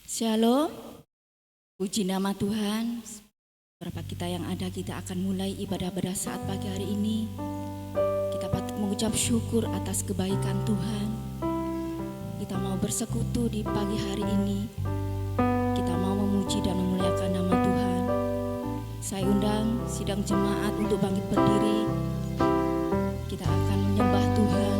Shalom, puji nama Tuhan. Beberapa kita yang ada, kita akan mulai ibadah pada saat pagi hari ini. Kita patut mengucap syukur atas kebaikan Tuhan. Kita mau bersekutu di pagi hari ini. Kita mau memuji dan memuliakan nama Tuhan. Saya undang sidang jemaat untuk bangkit berdiri. Kita akan menyembah Tuhan.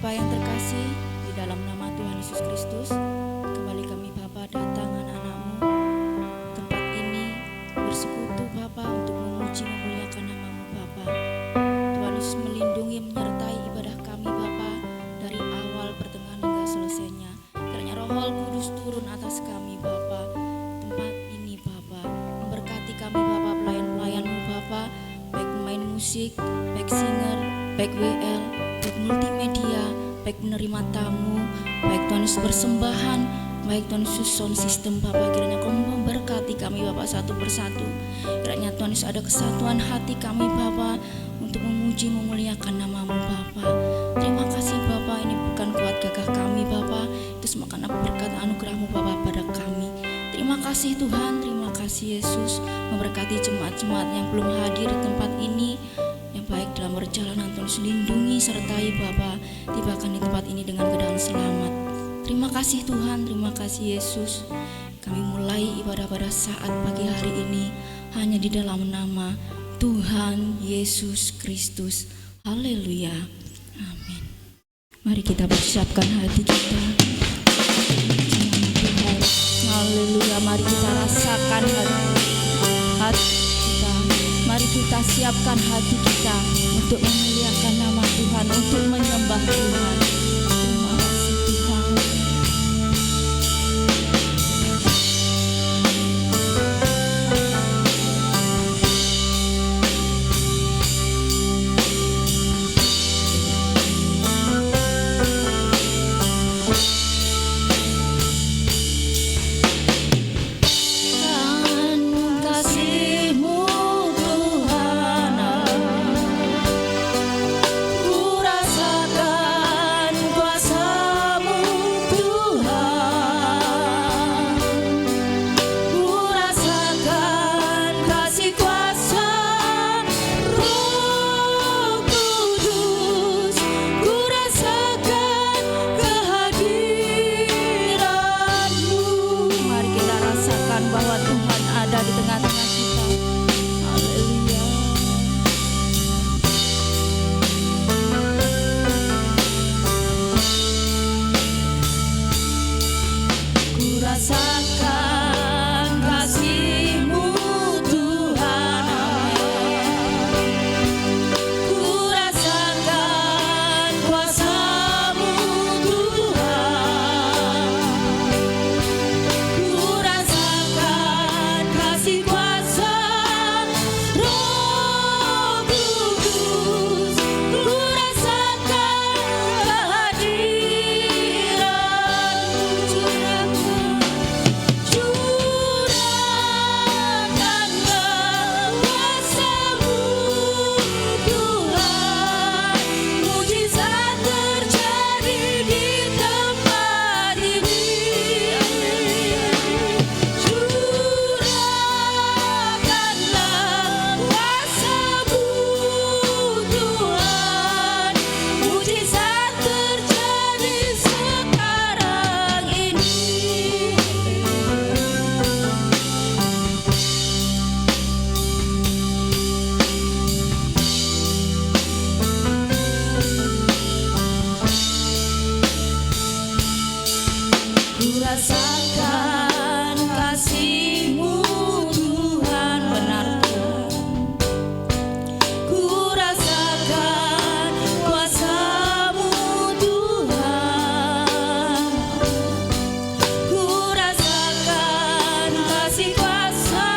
Bapa yang terkasih, di dalam nama Tuhan Yesus Kristus, kembali kami Bapa datang anak-anak-Mu tempat ini bersekutu Bapa untuk memuji memuliakan nama-Mu Bapa. Tuhan Yesus melindungi menyertai ibadah kami Bapa dari awal pertengahan hingga selesainya. Kiranya Roh Kudus turun atas kami Bapa, tempat ini Bapa, memberkati kami Bapa, pelayan-pelayan-Mu Bapa, baik pemain musik, baik singer, baik WL, baik multimedia, baik menerima tamu, baik Tuhan Yesus persembahan, baik Tuhan Yesus sound system Bapak. Kiranya Kau memberkati kami Bapak satu persatu. Kiranya Tuhan Yesus ada kesatuan hati kami Bapak untuk memuji memuliakan nama-Mu Bapak. Terima kasih Bapak, ini bukan kuat gagah kami Bapak, itu semua karena berkat anugerah-Mu Bapak pada kami. Terima kasih Tuhan, terima kasih Yesus, memberkati jemaat-jemaat yang belum hadir di tempat ini, yang baik dalam perjalanan. Tuhan Yesus lindungi sertai Bapa, tibakan di tempat ini dengan keadaan selamat. Terima kasih Tuhan, terima kasih Yesus. Kami mulai ibadah pada saat pagi hari ini hanya di dalam nama Tuhan Yesus Kristus. Haleluya, amin. Mari kita persiapkan hati kita. Tuhan, haleluya. Mari kita rasakan hati kita. Mari kita siapkan hati kita untuk memuliakan nama Tuhan, untuk menyembah Tuhan. Terima kasih Tuhan. Ku rasakan rasakan kasih-Mu Tuhan, ku rasakan kuasa-Mu Tuhan, ku rasakan kasih kuasa Roh Kudus, ku rasakan kehadiran-Mu. Curahkanlah kuasa-Mu Tuhan, mujizat terjadi di tempat ini. Curahkanlah kuasa-Mu Tuhan, mujizat terjadi sekarang ini. Ku rasakan kasih-Mu Tuhan, benar Tuhan. Ku rasakan kuasa-Mu Tuhan, ku rasakan kasih kuasa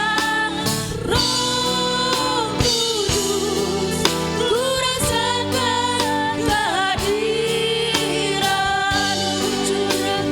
Roh Kudus, ku rasakan kehadiran-Mu. Curahkan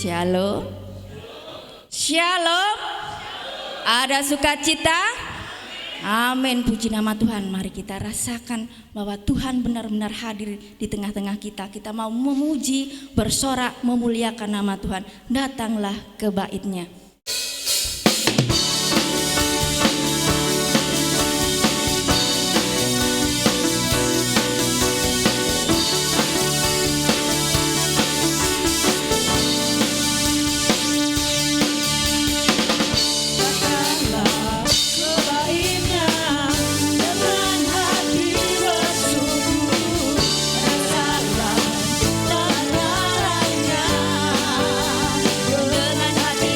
Shalom. Shalom. Ada sukacita? Amin, puji nama Tuhan. Mari kita rasakan bahwa Tuhan benar-benar hadir di tengah-tengah kita. Kita mau memuji, bersorak, memuliakan nama Tuhan. Datanglah ke bait-Nya. Dengan hati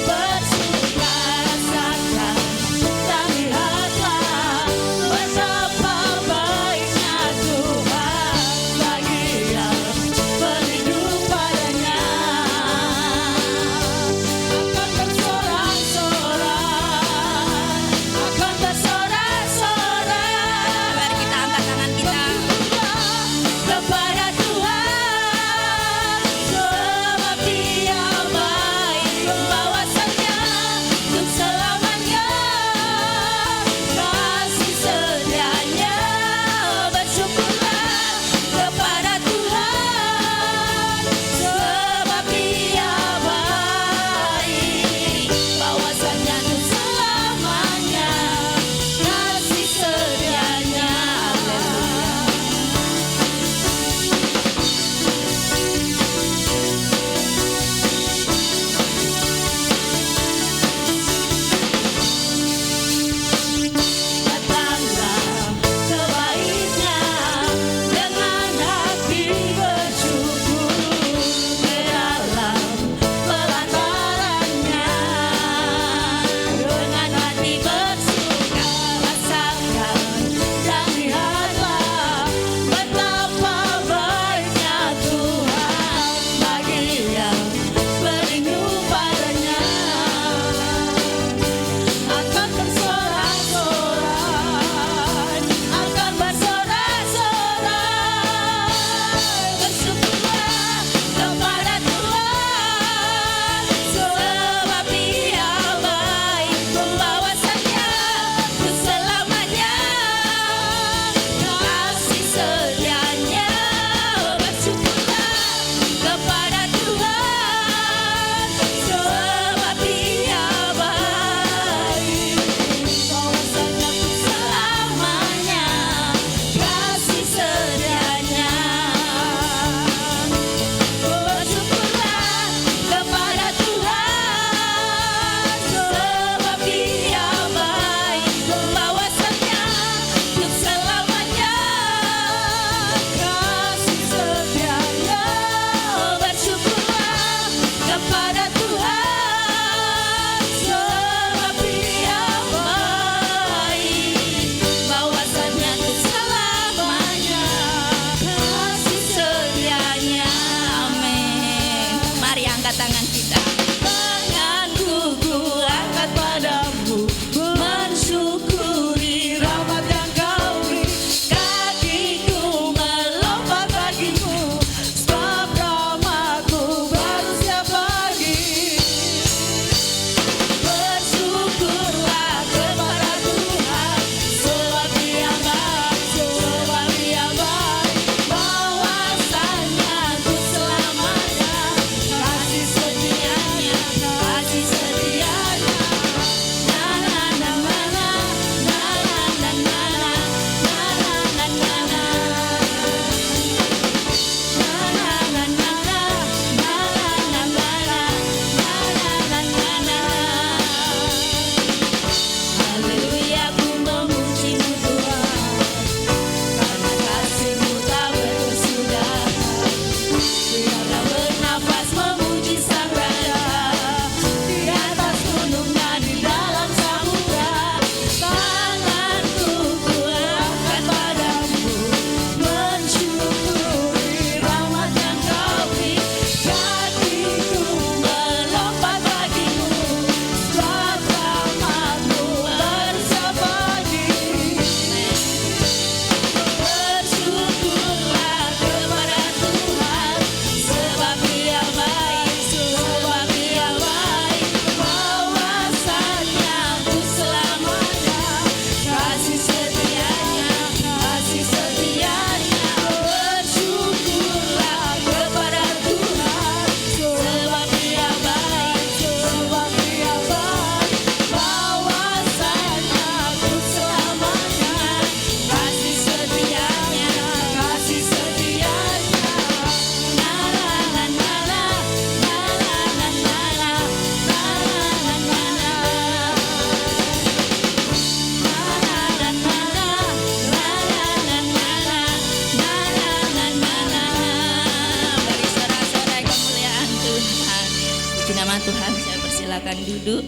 Puji nama Tuhan, saya persilakan duduk.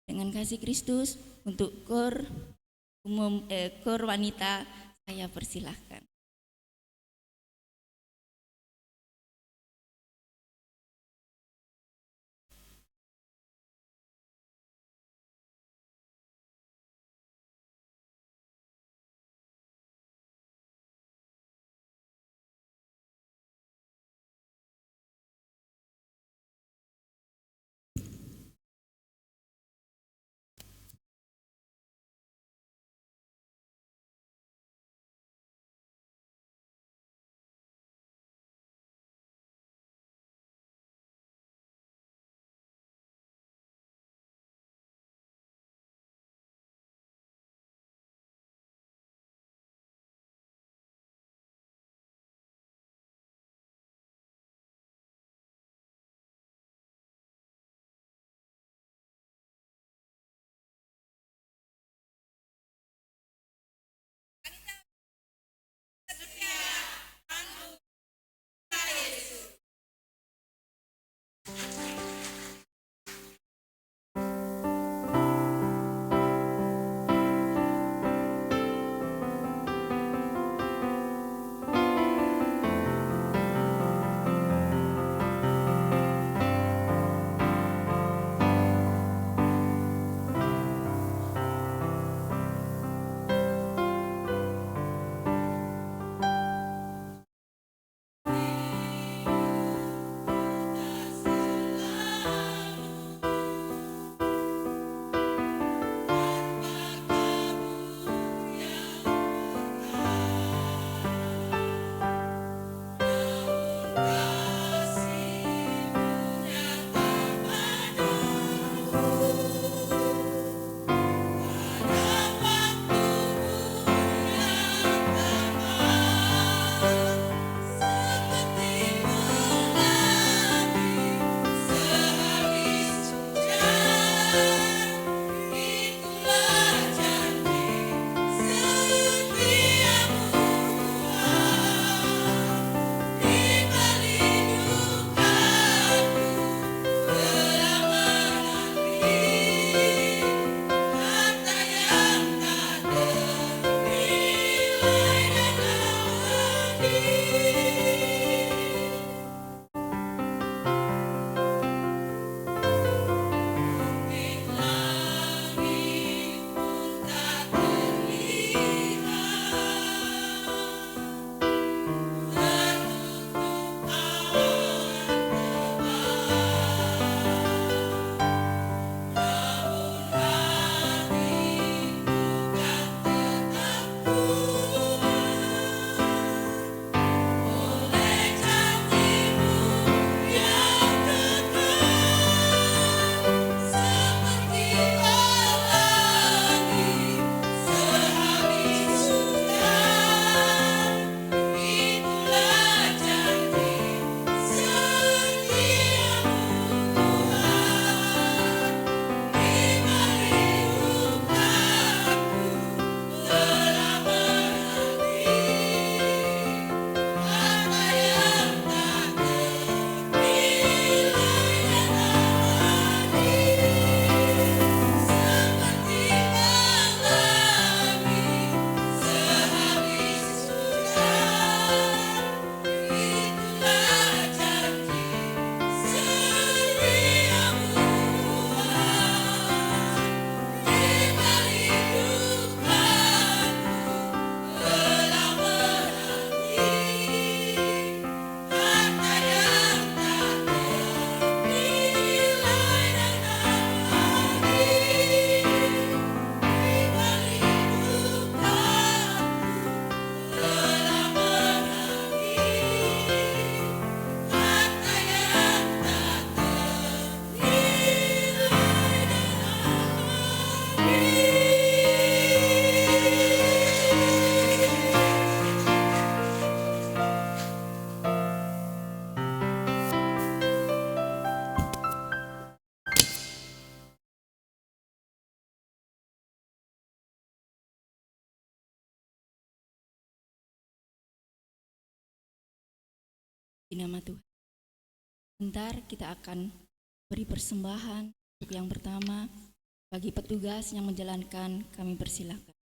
Dengan kasih Kristus untuk kor wanita saya persilahkan. Di nama Tuhan. Sebentar kita akan beri persembahan. Untuk yang pertama, bagi petugas yang menjalankan, kami persilakan.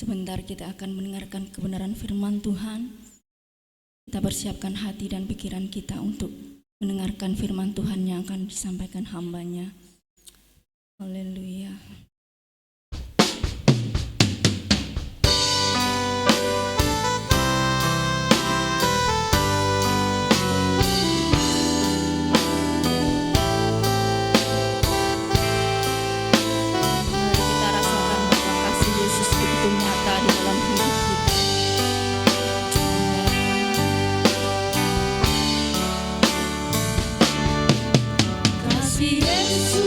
Sebentar kita akan mendengarkan kebenaran firman Tuhan. Kita persiapkan hati dan pikiran kita untuk mendengarkan firman Tuhan yang akan disampaikan hamba-Nya. Haleluya. Kasih Yesus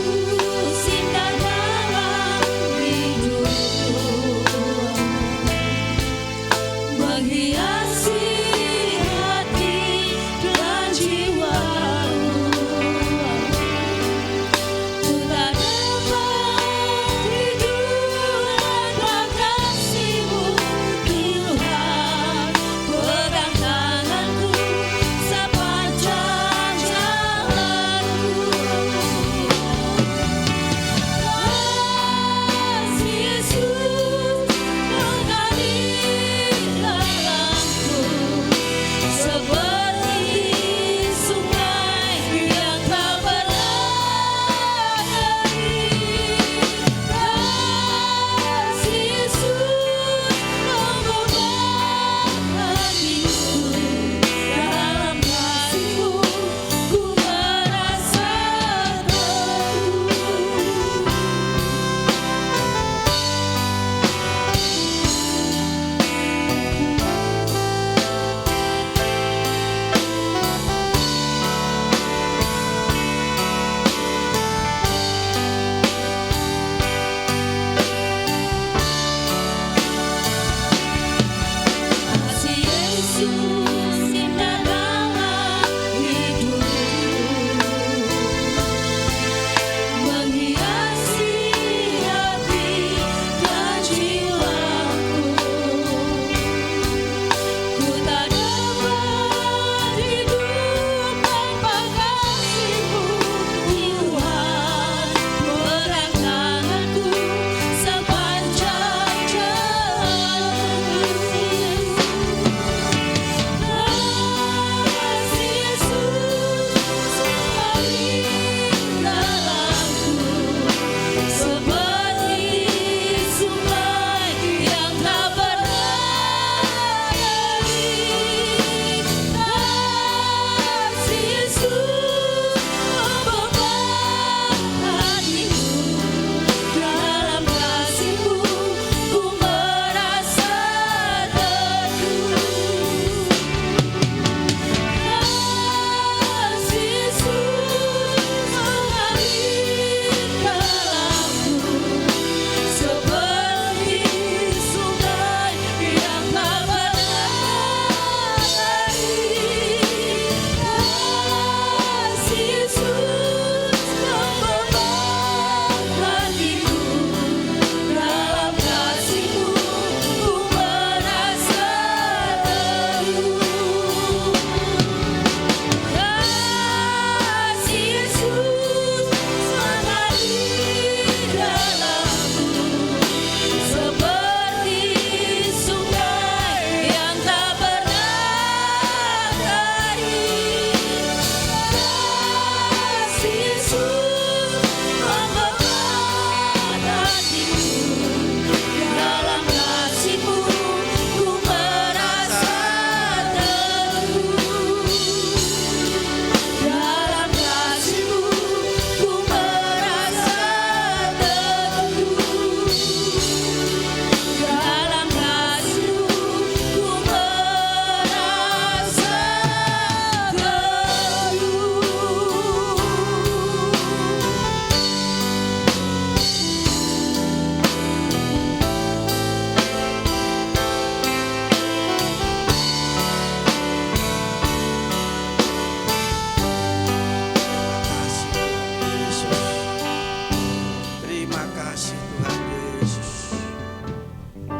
kasih Tuhan Yesus.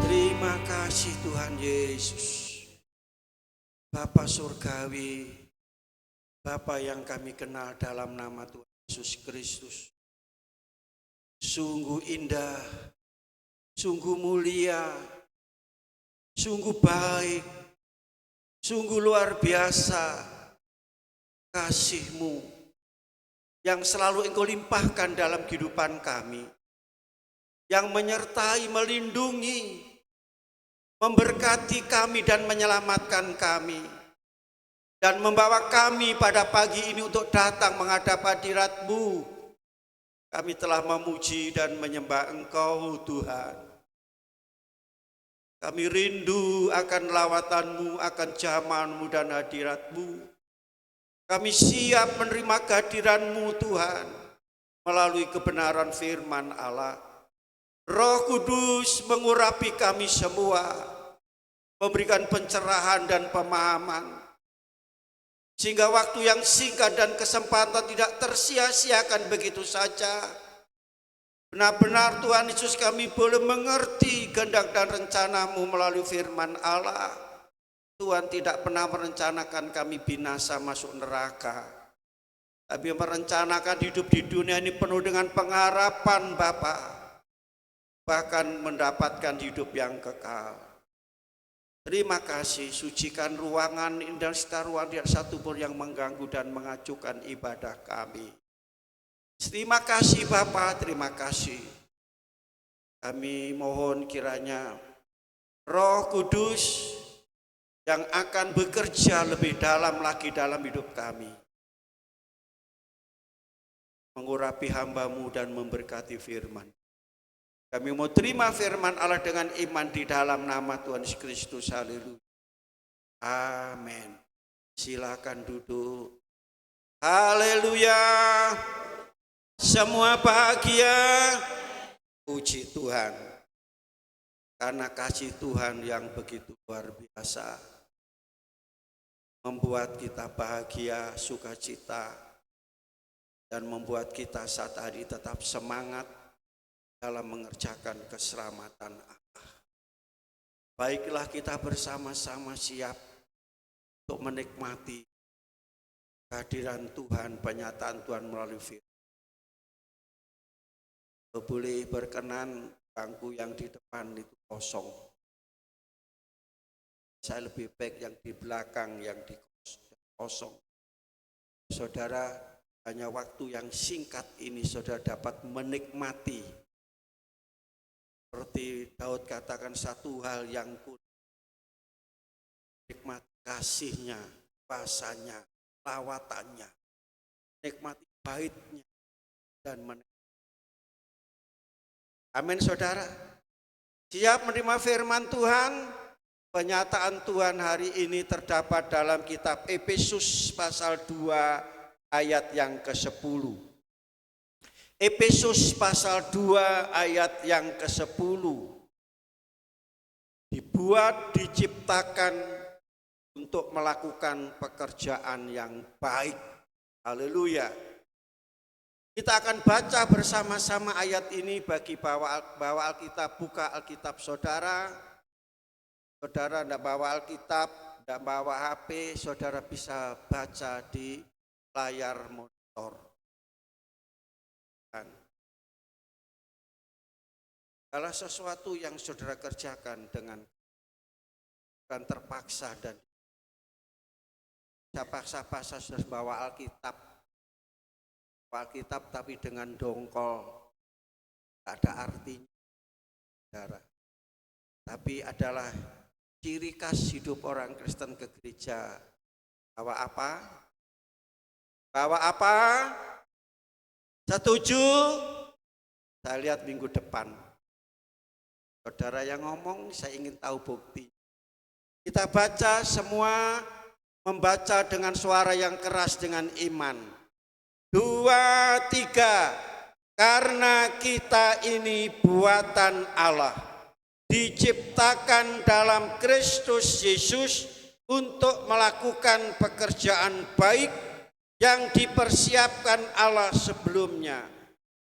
Terima kasih Tuhan Yesus. Bapa surgawi, Bapa yang kami kenal dalam nama Tuhan Yesus Kristus. Sungguh indah, sungguh mulia, sungguh baik, sungguh luar biasa kasih-Mu yang selalu Engkau limpahkan dalam kehidupan kami, yang menyertai, melindungi, memberkati kami dan menyelamatkan kami, dan membawa kami pada pagi ini untuk datang menghadap hadirat-Mu. Kami telah memuji dan menyembah Engkau Tuhan. Kami rindu akan lawatan-Mu, akan jaman-Mu dan hadirat-Mu. Kami siap menerima kehadiran-Mu Tuhan melalui kebenaran firman Allah. Roh Kudus mengurapi kami semua, memberikan pencerahan dan pemahaman, sehingga waktu yang singkat dan kesempatan tidak tersia-siakan begitu saja. Benar-benar Tuhan Yesus kami boleh mengerti kehendak dan rencana-Mu melalui firman Allah. Tuhan tidak pernah merencanakan kami binasa masuk neraka, tapi merencanakan hidup di dunia ini penuh dengan pengharapan Bapa, bahkan mendapatkan hidup yang kekal. Terima kasih, sucikan ruangan ini dan sekitar ruang tidak satu pun yang mengganggu dan mengacuhkan ibadah kami. Terima kasih Bapa, terima kasih. Kami mohon kiranya Roh Kudus yang akan bekerja lebih dalam lagi dalam hidup kami, mengurapi hamba-Mu dan memberkati firman. Kami mau terima firman Allah dengan iman di dalam nama Tuhan Yesus Kristus. Haleluya. Amin. Silakan duduk. Haleluya. Semua bahagia. Puji Tuhan. Karena kasih Tuhan yang begitu luar biasa membuat kita bahagia, sukacita, dan membuat kita saat hari tetap semangat dalam mengerjakan keselamatan Allah. Baiklah kita bersama-sama siap untuk menikmati kehadiran Tuhan, penyataan Tuhan melalui firman. Boleh berkenan bangku yang di depan itu kosong. Saya lebih baik yang di belakang yang di kosong. Saudara, hanya waktu yang singkat ini saudara dapat menikmati, seperti Daud katakan, satu hal yang nikmati kasihnya, kuasanya, lawatannya, nikmati baitnya, dan menikmati. Amin saudara. Siap menerima firman Tuhan? Penyataan Tuhan hari ini terdapat dalam kitab Efesus pasal 2 ayat yang ke-10. Efesus pasal 2 ayat yang ke-10. Dibuat, diciptakan untuk melakukan pekerjaan yang baik. Haleluya. Kita akan baca bersama-sama ayat ini. Bagi bawa Alkitab, buka Alkitab saudara. Saudara tidak bawa Alkitab, tidak bawa HP, saudara bisa baca di layar monitor. Kalau sesuatu yang saudara kerjakan dengan bukan terpaksa dan paksa-paksa saudara bawa Alkitab tapi dengan dongkol, tidak ada artinya saudara. Tapi adalah ciri khas hidup orang Kristen ke gereja. Bawa apa? Bawa apa? Setuju? Saya lihat minggu depan. Saudara yang ngomong, saya ingin tahu bukti. Kita baca semua, membaca dengan suara yang keras dengan iman. 2, 3. Karena kita ini buatan Allah, diciptakan dalam Kristus Yesus untuk melakukan pekerjaan baik yang dipersiapkan Allah sebelumnya,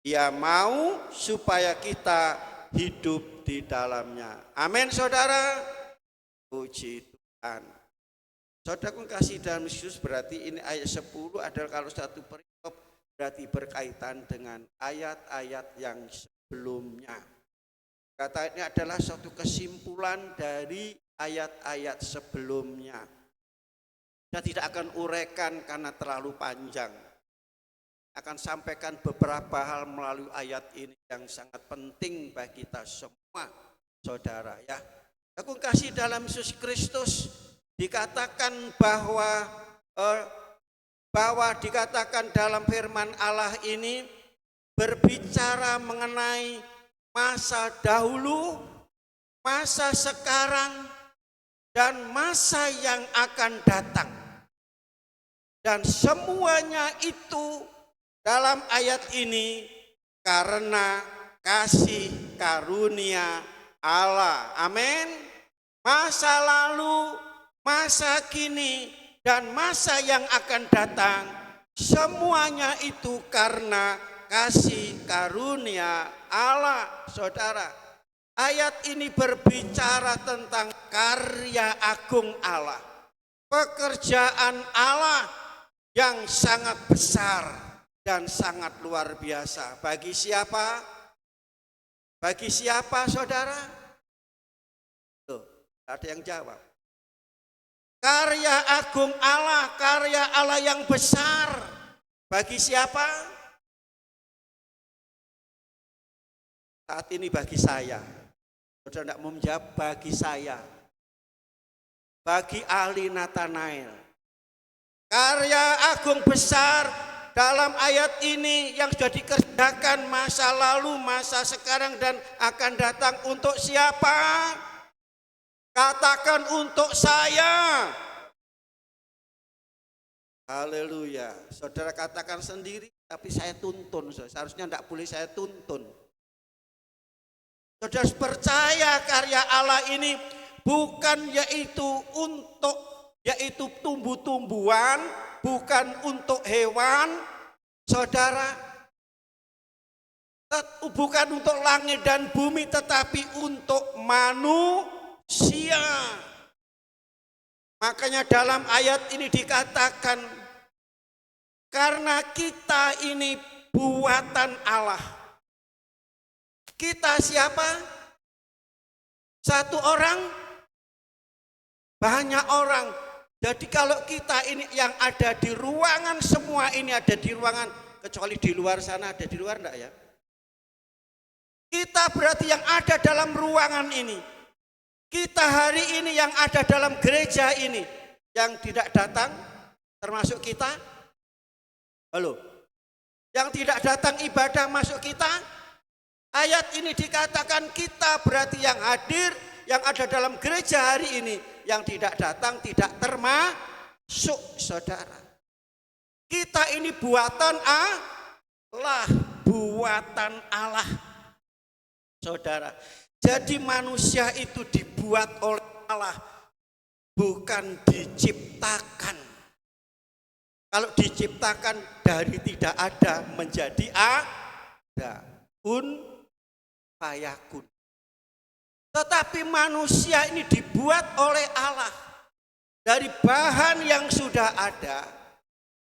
Dia mau supaya kita hidup di dalamnya. Amin, saudara. Puji Tuhan. Saudara kasih dalam Yesus, berarti ini ayat 10 adalah kalau satu perikop berarti berkaitan dengan ayat-ayat yang sebelumnya. Kata ini adalah suatu kesimpulan dari ayat-ayat sebelumnya. Saya tidak akan uraikan karena terlalu panjang. Akan sampaikan beberapa hal melalui ayat ini yang sangat penting bagi kita semua, saudara ya. Aku kasih dalam Yesus Kristus dikatakan bahwa dikatakan dalam firman Allah ini berbicara mengenai masa dahulu, masa sekarang, dan masa yang akan datang. Dan semuanya itu dalam ayat ini karena kasih karunia Allah. Amin. Masa lalu, masa kini, dan masa yang akan datang, semuanya itu karena kasih karunia Allah, saudara. Ayat ini berbicara tentang karya agung Allah, pekerjaan Allah yang sangat besar dan sangat luar biasa. Bagi siapa? Bagi siapa, saudara? Tuh, ada yang jawab. Karya agung Allah, karya Allah yang besar. Bagi siapa? Saat ini bagi saya. Saudara tidak mau menjawab, bagi saya. Bagi ahli Nathanael. Karya agung besar dalam ayat ini yang sudah dikerjakan masa lalu, masa sekarang, dan akan datang untuk siapa? Katakan untuk saya. Haleluya. Saudara katakan sendiri, tapi saya tuntun. Seharusnya tidak boleh saya tuntun. Saudara percaya karya Allah ini bukan yaitu tumbuh-tumbuhan, bukan untuk hewan, saudara, bukan untuk langit dan bumi, tetapi untuk manusia. Makanya dalam ayat ini dikatakan, karena kita ini buatan Allah. Kita siapa? Satu orang? Banyak orang. Jadi kalau kita ini yang ada di ruangan, semua ini ada di ruangan, kecuali di luar sana, ada di luar enggak ya? Kita berarti yang ada dalam ruangan ini. Kita hari ini yang ada dalam gereja ini, yang tidak datang termasuk kita. Halo? Yang tidak datang ibadah masuk kita. Ayat ini dikatakan kita berarti yang hadir, yang ada dalam gereja hari ini, yang tidak datang tidak termasuk, saudara. Kita ini buatan Allah, buatan Allah, saudara. Jadi manusia itu dibuat oleh Allah, bukan diciptakan. Kalau diciptakan dari tidak ada menjadi ada, kun fayakun. Tetapi manusia ini dibuat oleh Allah dari bahan yang sudah ada.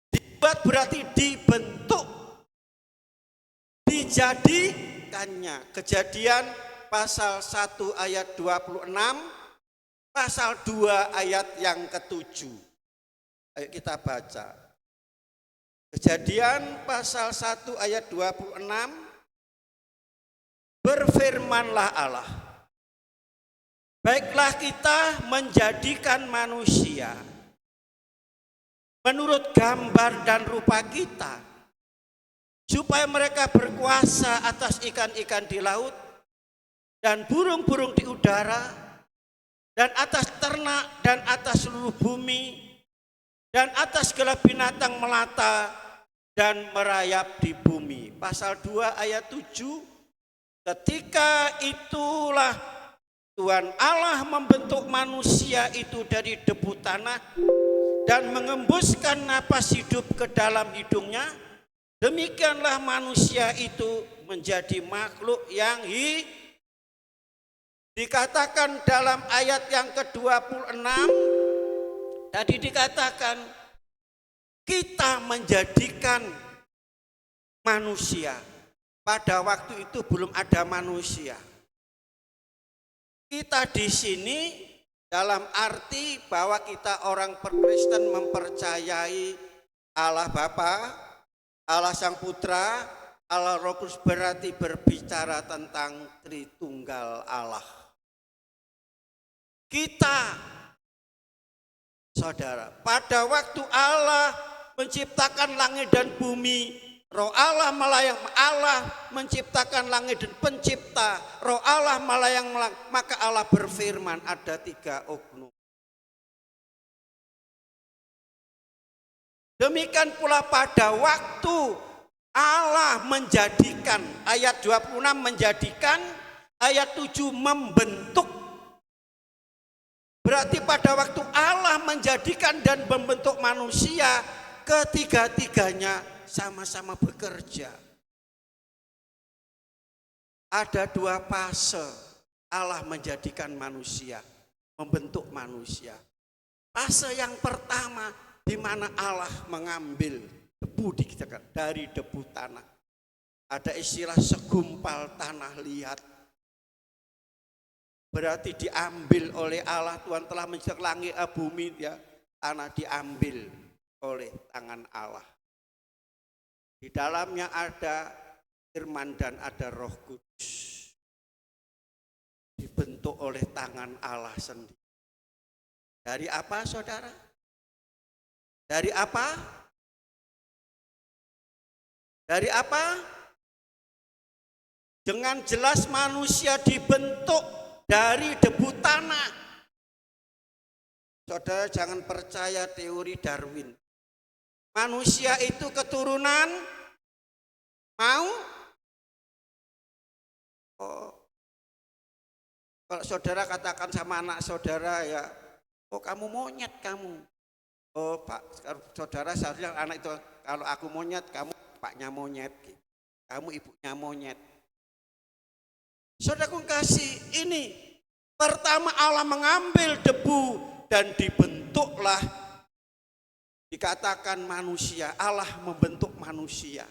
Dibuat berarti dibentuk, dijadikannya. Kejadian pasal 1 ayat 26, pasal 2 ayat yang ke-7. Ayo kita baca. Kejadian pasal 1 ayat 26. Berfirmanlah Allah, baiklah kita menjadikan manusia menurut gambar dan rupa kita, supaya mereka berkuasa atas ikan-ikan di laut dan burung-burung di udara dan atas ternak dan atas seluruh bumi dan atas segala binatang melata dan merayap di bumi. Pasal 2 ayat 7. Ketika itulah Tuhan Allah membentuk manusia itu dari debu tanah dan mengembuskan napas hidup ke dalam hidungnya, Demikianlah manusia itu menjadi makhluk yang dikatakan dalam ayat yang ke-26 tadi dikatakan kita menjadikan manusia. Pada waktu itu belum ada manusia. Kita di sini dalam arti bahwa kita orang Kristen mempercayai Allah Bapa, Allah Sang Putra, Allah Roh Kudus, berarti berbicara tentang Tritunggal Allah. Kita, saudara, pada waktu Allah menciptakan langit dan bumi, Roh Allah melayang, Allah menciptakan langit dan pencipta, Roh Allah melayang, maka Allah berfirman, ada 3 oknum. Demikian pula pada waktu Allah menjadikan, ayat 26 menjadikan, ayat 7 membentuk. Berarti pada waktu Allah menjadikan dan membentuk manusia, ketiga-tiganya sama-sama bekerja. Ada 2 fase Allah menjadikan manusia, membentuk manusia. Fase yang pertama di mana Allah mengambil debu dari debu tanah. Ada istilah segumpal tanah liat. Berarti diambil oleh Allah. Tuhan telah menciptakan langit bumi, ya, tanah diambil oleh tangan Allah. Di dalamnya ada firman dan ada Roh Kudus. Dibentuk oleh tangan Allah sendiri. Dari apa, saudara? Dari apa? Dari apa? Dengan jelas manusia dibentuk dari debu tanah. Saudara jangan percaya teori Darwin. Manusia itu keturunan mau? Oh, kalau saudara katakan sama anak saudara, ya, oh kamu monyet kamu. Oh Pak, saudara seharusnya anak itu, kalau aku monyet, kamu paknya monyet, kamu ibunya monyet. Saudaraku kasih, ini pertama Allah mengambil debu dan dibentuklah. Dikatakan manusia, Allah membentuk manusia.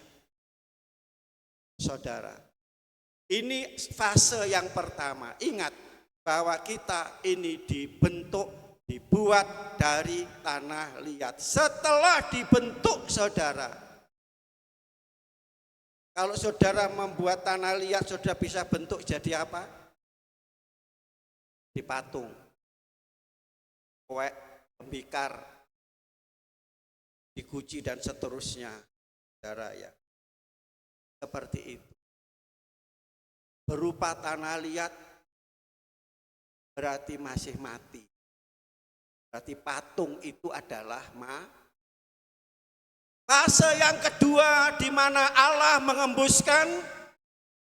Saudara, ini fase yang pertama. Ingat bahwa kita ini dibentuk, dibuat dari tanah liat. Setelah dibentuk, saudara, kalau saudara membuat tanah liat, saudara bisa bentuk jadi apa? Di patung, kue, tembikar, diguci dan seterusnya, saudara, ya. Seperti itu. Berupa tanah liat berarti masih mati. Berarti patung itu adalah fase yang kedua di mana Allah mengembuskan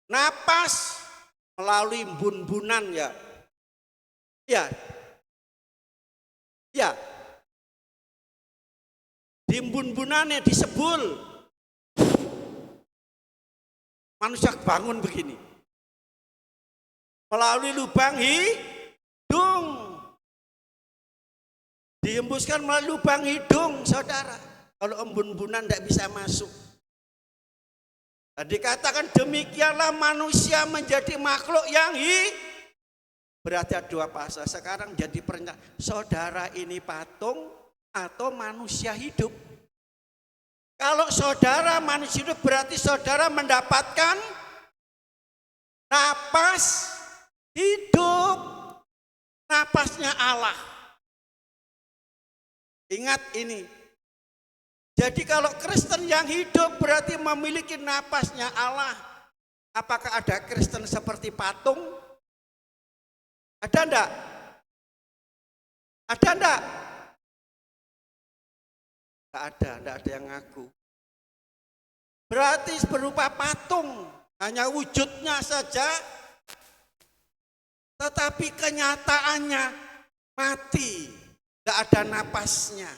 napas melalui embun-embunan, ya. Ya. Ya. Di embun-embunannya disebul. Manusia bangun begini. Melalui lubang hidung. Dihembuskan melalui lubang hidung, saudara. Kalau embun-embunan tidak bisa masuk. Dikatakan demikianlah manusia menjadi makhluk yang berarti ada 2 fase. Sekarang jadi pernyataan, saudara ini patung atau manusia hidup. Kalau saudara manusia hidup, berarti saudara mendapatkan napas hidup, napasnya Allah. Ingat ini. Jadi kalau Kristen yang hidup berarti memiliki napasnya Allah. Apakah ada Kristen seperti patung? Ada enggak? Ada enggak? Enggak ada yang ngaku. Berarti berupa patung, hanya wujudnya saja, tetapi kenyataannya mati, enggak ada napasnya.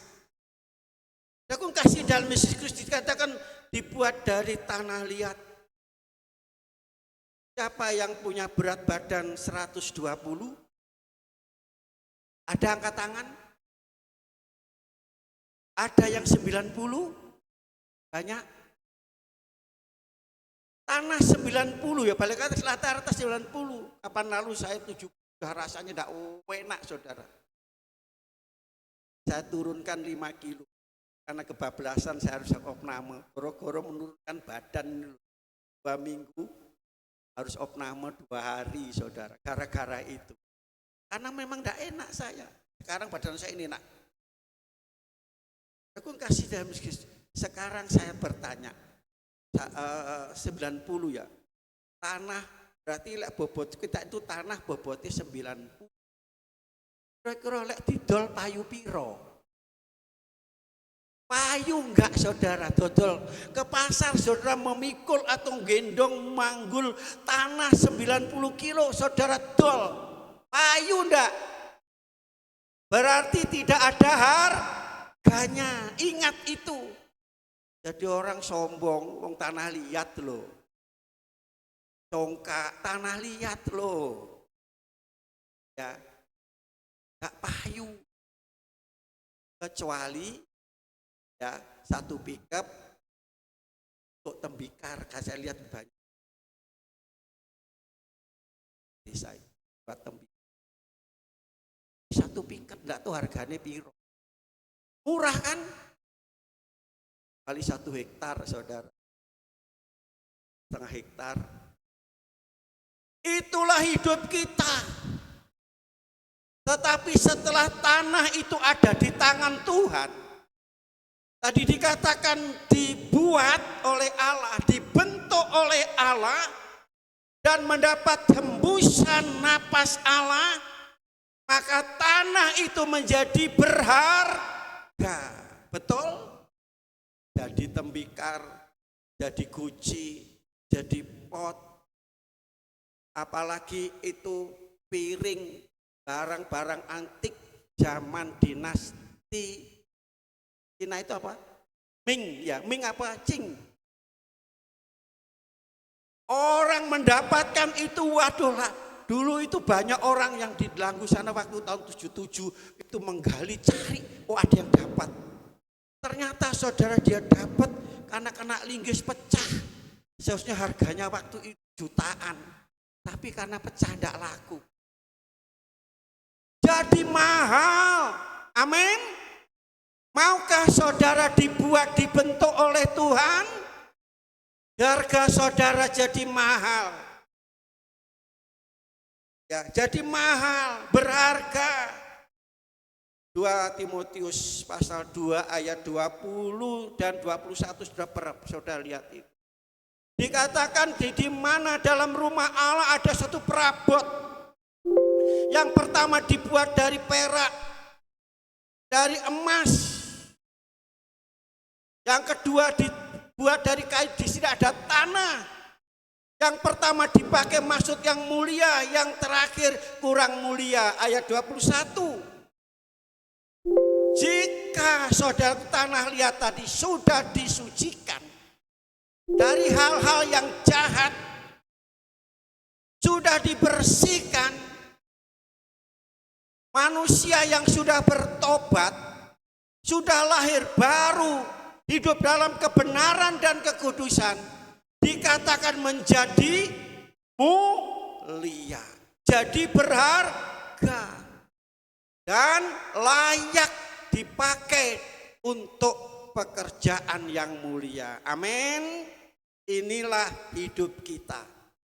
Aku kasih dalam Yesus Kristus dikatakan dibuat dari tanah liat. Siapa yang punya berat badan 120? Ada angkat tangan? Ada yang 90? Banyak. Tanah 90 ya, balik atas rata-rata 90. Kapan lalu saya 70, rasanya tidak enak saudara. Saya turunkan 5 kilo. Karena kebablasan saya harus opname. Goro-goro menurunkan badan 2 minggu. Harus opname 2 hari saudara. Gara-gara itu. Karena memang tidak enak saya. Sekarang badan saya ini enak. Aku kasih dalam. Sekarang saya bertanya. 90 ya. Tanah berarti lek bobot kita itu tanah bobotnya 90. Kira-kira lek didol payu piro? Payu enggak saudara, dodol ke pasar saudara memikul atau gendong manggul tanah 90 kilo saudara dol. Payu enggak? Berarti tidak ada harganya. Ingat itu. Jadi orang sombong, wong tanah liat loh. Congkak tanah liat loh. Ya. Enggak payu. Kecuali ya, satu pickup untuk tembikar, saya lihat banyak di saya buat tembikar. Satu pickup enggak tahu harganya piro. Murah kan? Kali 1 hektar saudara. 1,5 hektar. Itulah hidup kita. Tetapi setelah tanah itu ada di tangan Tuhan, tadi dikatakan dibuat oleh Allah, dibentuk oleh Allah, dan mendapat hembusan napas Allah, maka tanah itu menjadi berharga. Betul? Jadi tembikar, jadi guci, jadi pot, apalagi itu piring, barang-barang antik zaman dinasti Cina itu apa? Ming ya, Ming apa? Qing. Orang mendapatkan itu, waduh lah. Dulu itu banyak orang yang di Delanggu sana waktu tahun 77 itu menggali, cari, oh ada yang dapat. Ternyata saudara dia dapat karena kena linggis pecah. Seharusnya harganya waktu itu jutaan. Tapi karena pecah tidak laku. Jadi mahal. Amin. Maukah saudara dibentuk oleh Tuhan? Harga saudara jadi mahal. Ya, jadi mahal, berharga. 2 Timotius pasal 2 ayat 20 dan 21 saudara lihat itu. Dikatakan di mana dalam rumah Allah ada satu perabot. Yang pertama dibuat dari perak, dari emas. Yang kedua dibuat dari kayu, di sini ada tanah. Yang pertama dipakai maksud yang mulia, yang terakhir kurang mulia. Ayat 21. Jika saudara tanah liat tadi sudah disucikan dari hal-hal yang jahat, sudah dibersihkan, manusia yang sudah bertobat, sudah lahir baru, hidup dalam kebenaran dan kekudusan, dikatakan menjadi mulia, jadi berharga dan layak dipakai untuk pekerjaan yang mulia. Amin. Inilah hidup kita.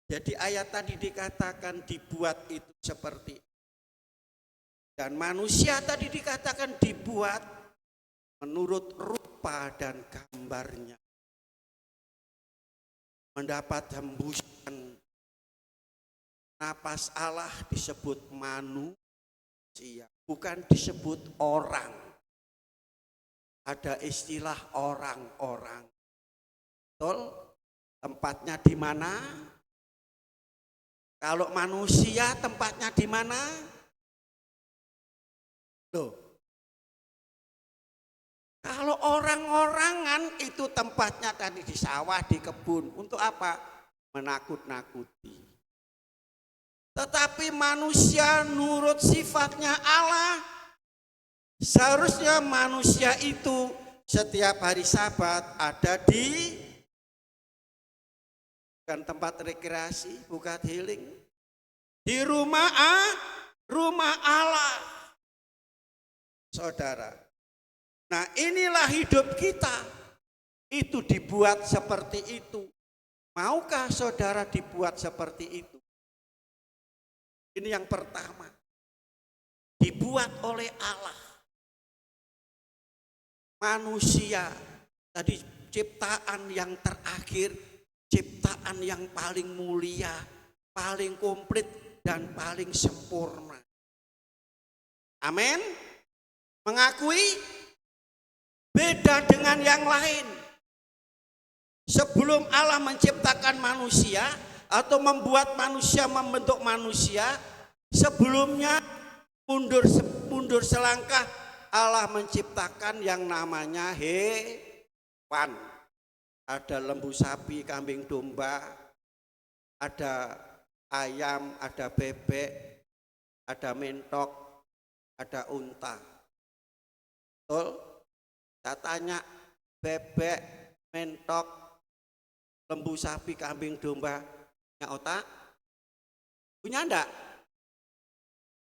Jadi ayat tadi dikatakan dibuat itu seperti, dan manusia tadi dikatakan dibuat menurut rupa dan gambarnya, mendapat hembusan napas Allah disebut manusia, bukan disebut orang. Ada istilah orang-orang. Betul? Tempatnya di mana? Kalau manusia tempatnya di mana? Loh. Kalau orang-orangan itu tempatnya tadi di sawah, di kebun. Untuk apa? Menakut-nakuti. Tetapi manusia nurut sifatnya Allah. Seharusnya manusia itu setiap hari Sabat ada di bukan tempat rekreasi, bukan healing. Di rumah Allah. Saudara. Nah, inilah hidup kita. Itu dibuat seperti itu. Maukah saudara dibuat seperti itu? Ini yang pertama. Dibuat oleh Allah. Manusia tadi ciptaan yang terakhir, ciptaan yang paling mulia, paling komplit dan paling sempurna. Amin. Mengakui beda dengan yang lain. Sebelum Allah menciptakan manusia atau membuat manusia, membentuk manusia, sebelumnya mundur selangkah Allah menciptakan yang namanya hewan. Ada lembu, sapi, kambing, domba, ada ayam, ada bebek, ada mentok, ada unta. Betul? Saya tanya, bebek, mentok, lembu, sapi, kambing, domba, punya otak? Punya enggak?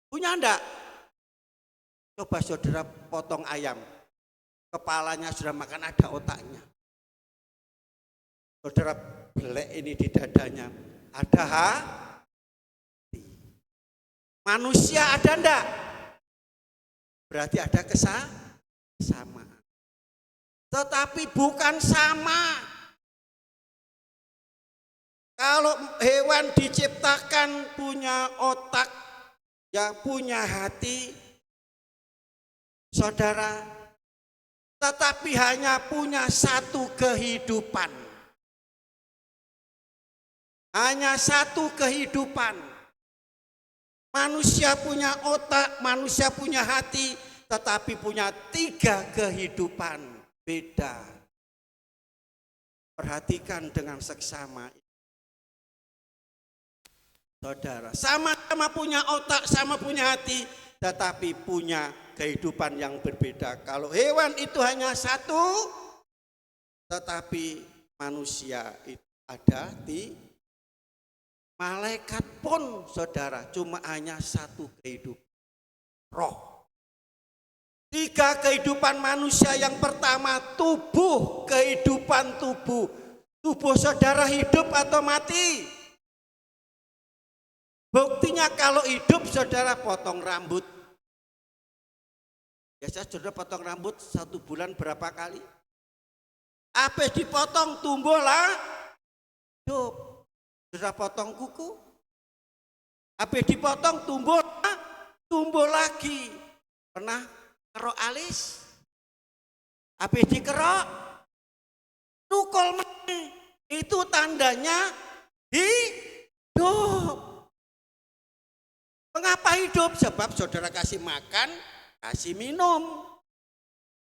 Punya enggak? Coba saudara potong ayam, kepalanya sudah makan, ada otaknya. Saudara belek ini di dadanya, ada hati. Manusia ada enggak? Berarti ada kesamaan. Tetapi bukan sama. Kalau hewan diciptakan punya otak, ya punya hati, saudara, tetapi hanya punya satu kehidupan. Hanya satu kehidupan. Manusia punya otak, manusia punya hati, tetapi punya 3 kehidupan beda. Perhatikan dengan seksama. Saudara, sama-sama punya otak, sama punya hati, tetapi punya kehidupan yang berbeda. Kalau hewan itu hanya satu, tetapi manusia itu ada di malaikat pun, saudara, cuma hanya satu kehidupan, roh. 3 kehidupan manusia. Yang pertama tubuh, kehidupan tubuh. Tubuh saudara hidup atau mati? Buktinya kalau hidup saudara potong rambut. Biasa saudara potong rambut 1 bulan berapa kali? Habis dipotong tumbuhlah hidup. Saudara potong kuku. Habis dipotong tumbuh lagi. Pernah kerok alis, habis dikerok, tukul meneh. Itu tandanya hidup. Mengapa hidup? Sebab saudara kasih makan, kasih minum.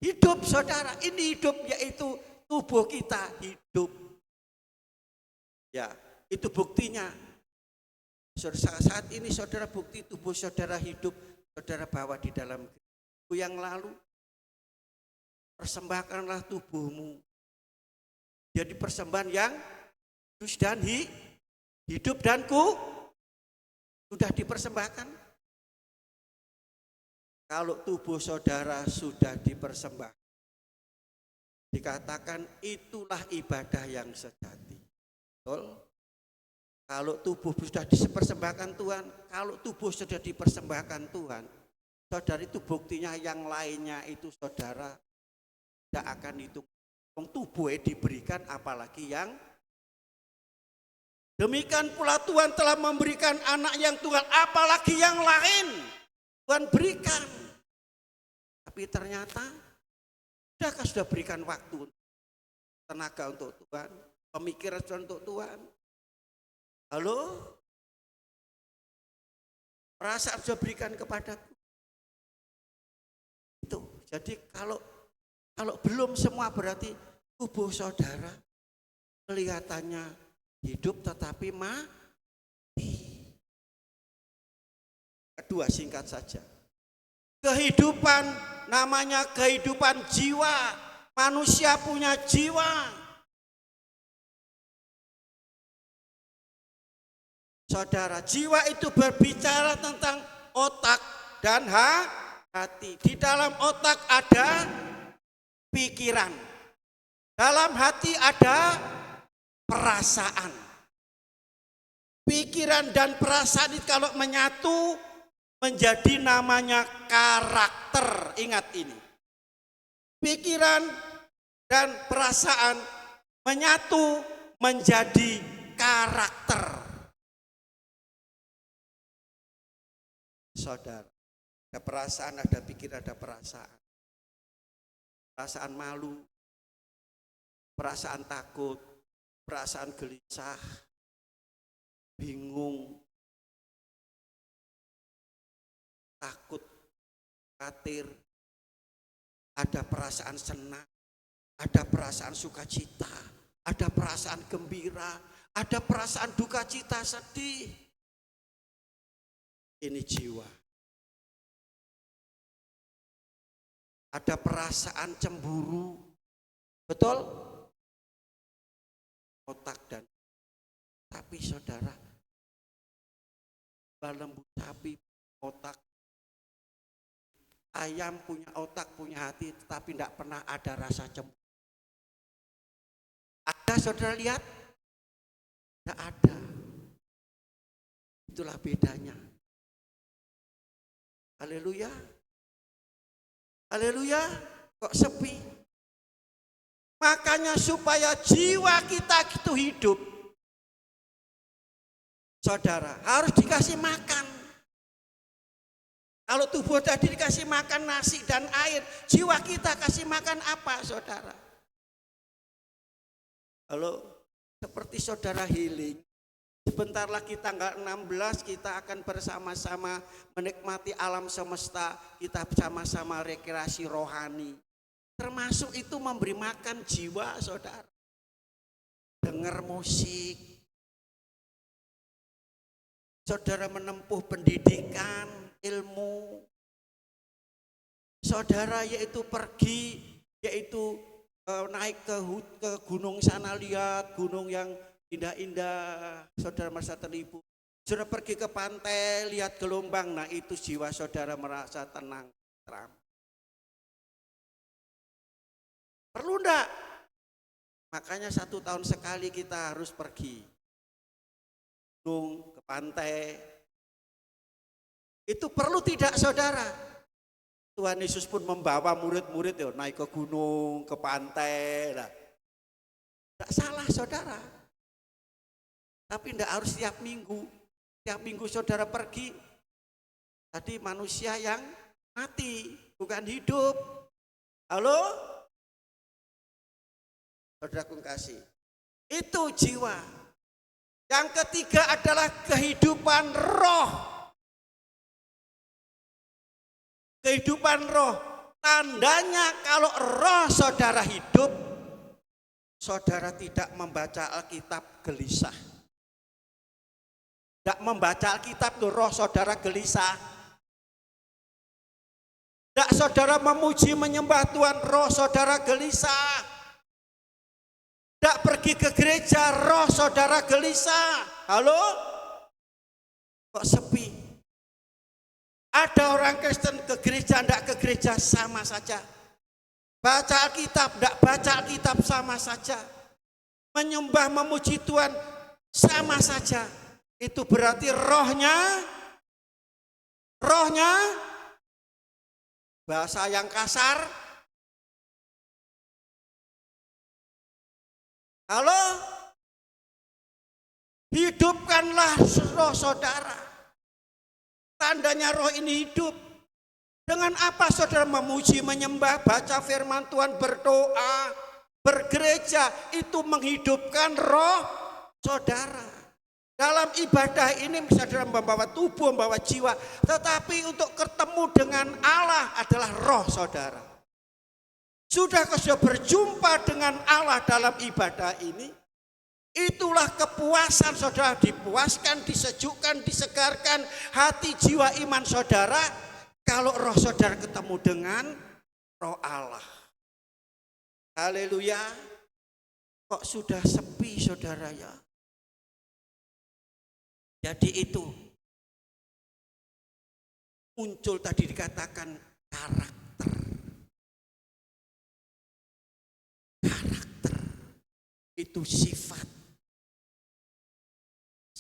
Hidup saudara, ini hidup, yaitu tubuh kita hidup. Ya, itu buktinya. Saat ini saudara, bukti tubuh saudara hidup, saudara bawa di dalam yang lalu. Persembahkanlah tubuhmu jadi persembahan yang kudus dan hidup dan sudah dipersembahkan. Kalau tubuh saudara sudah dipersembahkan, dikatakan itulah ibadah yang sejati. Betul? Kalau tubuh sudah dipersembahkan Tuhan, kalau tubuh sudah dipersembahkan Tuhan, saudara, itu buktinya yang lainnya itu saudara tidak akan hitung. Tubuhnya diberikan, apalagi yang demikian pula Tuhan telah memberikan anak yang tunggal, apalagi yang lain Tuhan berikan. Tapi ternyata sudah berikan waktu, tenaga untuk Tuhan, pemikiran untuk Tuhan. Halo? Perasaan sudah berikan kepadaku. Itu. Jadi kalau Kalau belum semua berarti tubuh saudara kelihatannya hidup tetapi mati. Kedua, singkat saja. Kehidupan namanya kehidupan jiwa. Manusia punya jiwa. Saudara, jiwa itu berbicara tentang otak dan hati. Di dalam otak ada pikiran. Dalam hati ada perasaan. Pikiran dan perasaan itu kalau menyatu menjadi namanya karakter. Ingat ini. Pikiran dan perasaan menyatu menjadi karakter. Saudara, ada perasaan, ada pikiran, ada perasaan. Perasaan malu, perasaan takut, perasaan gelisah, bingung, takut, khawatir. Ada perasaan senang, ada perasaan sukacita, ada perasaan gembira, ada perasaan duka cita, sedih. Ini jiwa. Ada perasaan cemburu, betul? Otak dan tapi saudara, lembu sapi otak, ayam punya otak, punya hati, tetapi tidak pernah ada rasa cemburu. Ada saudara lihat? Tidak ada. Itulah bedanya. Haleluya. Haleluya. Kok sepi? Makanya supaya jiwa kita itu hidup, saudara, harus dikasih makan. Kalau tubuh tadi dikasih makan nasi dan air, jiwa kita kasih makan apa, saudara? Halo, seperti saudara healing. Sebentar lagi tanggal 16 kita akan bersama-sama menikmati alam semesta, kita bersama-sama rekreasi rohani. Termasuk itu memberi makan jiwa, saudara. Dengar musik. Saudara menempuh pendidikan, ilmu. Saudara yaitu pergi, yaitu naik ke gunung sana, lihat gunung yang indah-indah, saudara merasa terhibur. Saudara pergi ke pantai, lihat gelombang, nah itu jiwa saudara merasa tenang, teram. Perlu enggak? Makanya 1 tahun sekali kita harus pergi gunung, ke pantai. Itu perlu tidak, saudara? Tuhan Yesus pun membawa murid-murid naik ke gunung, ke pantai. Tidak salah, saudara. Tapi tidak harus tiap minggu. Tiap minggu saudara pergi. Tadi manusia yang mati, bukan hidup. Halo? Saudaraku kasih. Itu jiwa. Yang ketiga adalah kehidupan roh. Kehidupan roh. Tandanya kalau roh saudara hidup, saudara tidak membaca Alkitab gelisah. Tidak membaca Alkitab tuh roh saudara gelisah. Tidak saudara memuji menyembah Tuhan, roh saudara gelisah. Tidak pergi ke gereja, roh saudara gelisah. Halo? Kok sepi? Ada orang Kristen ke gereja, tidak ke gereja, sama saja. Baca Alkitab, tidak baca Alkitab, sama saja. Menyembah memuji Tuhan, sama saja. Itu berarti rohnya bahasa yang kasar. Halo? Hidupkanlah roh saudara. Tandanya roh ini hidup. Dengan apa saudara memuji, menyembah, baca firman Tuhan, berdoa, bergereja, itu menghidupkan roh saudara. Dalam ibadah ini saudara membawa tubuh, membawa jiwa. Tetapi untuk ketemu dengan Allah adalah roh saudara. Sudah kau sudah berjumpa dengan Allah dalam ibadah ini, itulah kepuasan saudara, dipuaskan, disejukkan, disegarkan hati, jiwa, iman saudara kalau roh saudara ketemu dengan roh Allah. Haleluya. Kok sudah sepi saudara ya? Jadi itu muncul tadi dikatakan karakter. Karakter itu sifat.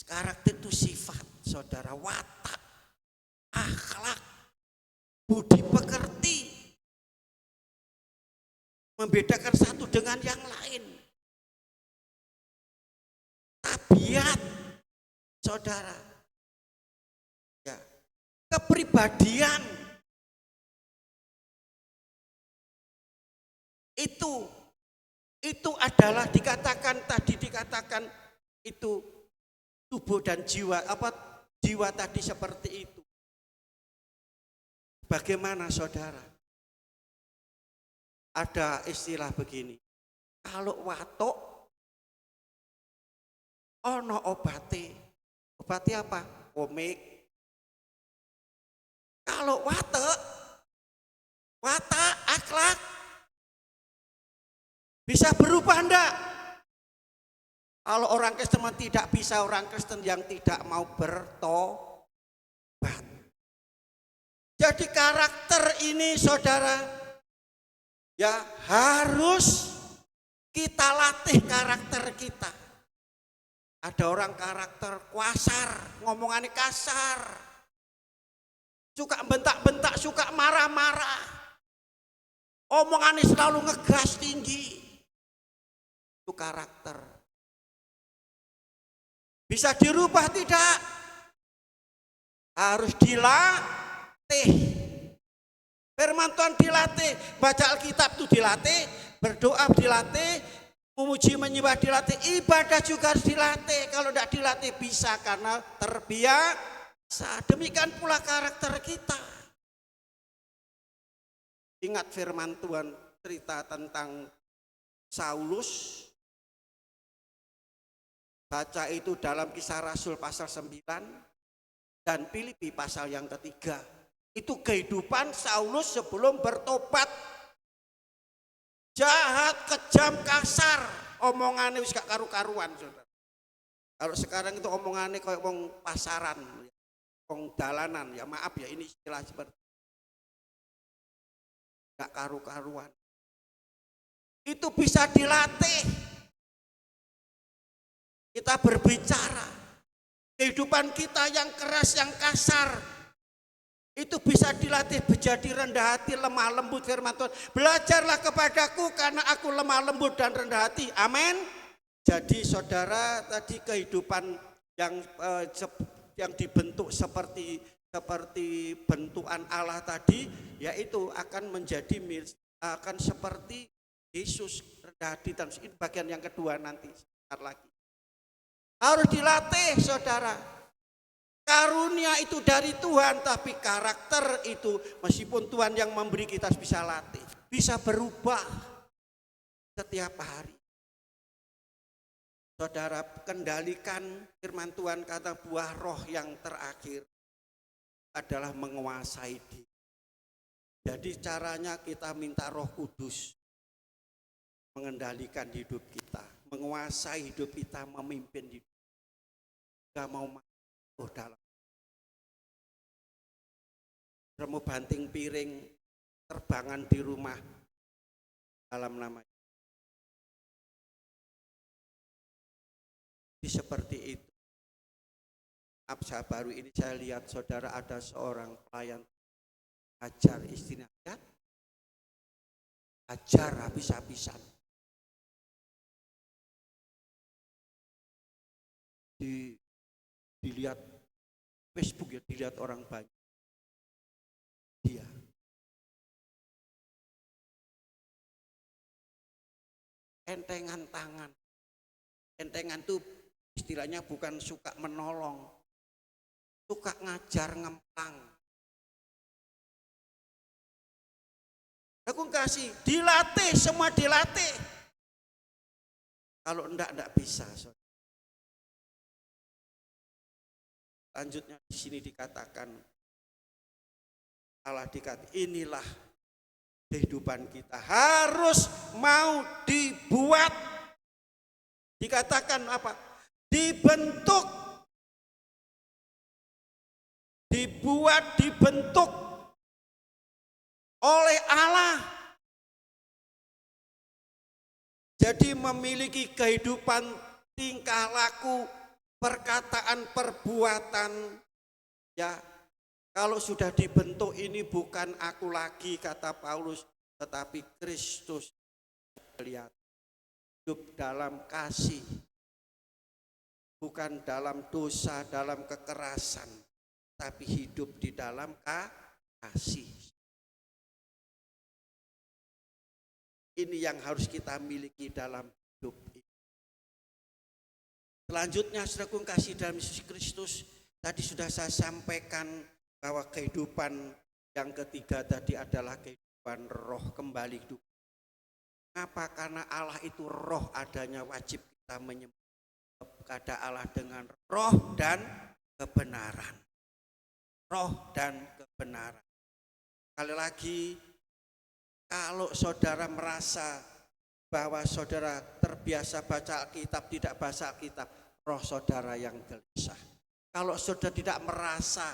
Karakter itu sifat saudara, watak, akhlak, budi pekerti, membedakan satu dengan yang lain. Tabiat saudara, ya, kepribadian itu adalah dikatakan itu tubuh dan jiwa, jiwa tadi seperti itu. Bagaimana saudara? Ada istilah begini, kalau watuk ono obate apa? Komik. Kalau watak akhlak bisa berubah enggak? Kalau orang Kristen tidak bisa, orang Kristen yang tidak mau bertobat. Jadi karakter ini saudara, ya harus kita latih karakter kita. Ada orang karakter kasar, ngomongannya kasar, suka bentak-bentak, suka marah-marah, omongannya selalu ngegas tinggi. Itu karakter. Bisa dirubah tidak? Harus dilatih. Firman Tuhan dilatih, baca Alkitab itu dilatih, berdoa dilatih, memuji menyembah dilatih, ibadah juga harus dilatih. Kalau tidak dilatih bisa karena terbiasa. Demikian pula karakter kita. Ingat firman Tuhan cerita tentang Saulus. Baca itu dalam Kisah Rasul pasal 9 dan Filipi pasal yang ketiga. Itu kehidupan Saulus sebelum bertobat. Jahat, kejam, kasar, omongannya wis gak karu-karuan saudara. Kalau sekarang itu omongannya kayak wong pasaran, wong dalanan, ya maaf ya ini istilah seperti gak karu-karuan. Itu bisa dilatih. Kita berbicara, kehidupan kita yang keras, yang kasar, itu bisa dilatih menjadi rendah hati, lemah lembut firman Tuhan. Belajarlah kepadaku karena aku lemah lembut dan rendah hati. Amin. Jadi saudara, tadi kehidupan yang dibentuk seperti bentukan Allah tadi, yaitu akan seperti Yesus, rendah hati. Dan ini bagian yang kedua nanti sebentar lagi. Harus dilatih saudara. Karunia itu dari Tuhan, tapi karakter itu meskipun Tuhan yang memberi, kita bisa latih. Bisa berubah setiap hari. Saudara, kendalikan firman Tuhan, kata buah roh yang terakhir adalah menguasai diri. Jadi caranya kita minta Roh Kudus mengendalikan hidup kita, menguasai hidup kita, memimpin hidup. Gak mau masuk dalam. Mau banting piring, terbangan di rumah dalam nama. Seperti itu. Absa baru ini saya lihat saudara, ada seorang pelayan ajar istrinya, ya? Ajar habis-habisan. Dilihat Facebook ya, dilihat orang banyak. Dia entengan tangan. Entengan itu istilahnya bukan suka menolong, suka ngajar ngemplang. Aku kasih, dilatih, semua dilatih. Kalau enggak bisa. Lanjutnya di sini dikatakan, Allah dikatakan, inilah kehidupan kita. Harus mau dibuat. Dikatakan apa? Dibentuk. Dibentuk oleh Allah. Jadi memiliki kehidupan, tingkah laku, perkataan, perbuatan. Ya, kalau sudah dibentuk ini bukan aku lagi, kata Paulus, tetapi Kristus. Lihat, hidup dalam kasih, bukan dalam dosa, dalam kekerasan, tapi hidup di dalam kasih. Ini yang harus kita miliki dalam hidup ini. Selanjutnya, saudaraku kasih dalam Yesus Kristus, tadi sudah saya sampaikan bahwa kehidupan yang ketiga tadi adalah kehidupan roh, kembali hidup. Kenapa? Karena Allah itu roh adanya, wajib kita menyembah kepada Allah dengan roh dan kebenaran. Roh dan kebenaran. Sekali lagi, kalau saudara merasa bahwa saudara terbiasa baca Alkitab, tidak baca Alkitab, roh saudara yang gelisah. Kalau saudara tidak merasa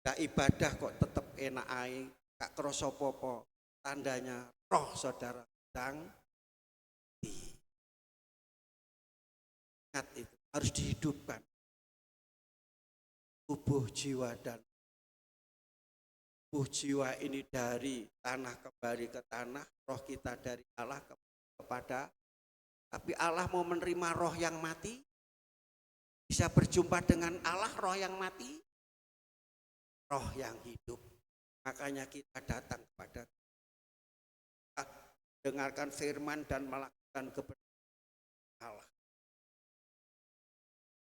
gak ibadah kok tetap enak aja, gak kroso popo, tandanya roh saudara sedang ingat itu, harus dihidupkan. Tubuh, jiwa, dan tubuh jiwa ini dari tanah kembali ke tanah, roh kita dari Allah kepada, tapi Allah mau menerima roh yang mati, bisa berjumpa dengan Allah, roh yang mati, roh yang hidup. Makanya kita datang kepada dengarkan firman dan melakukan kebenaran Allah.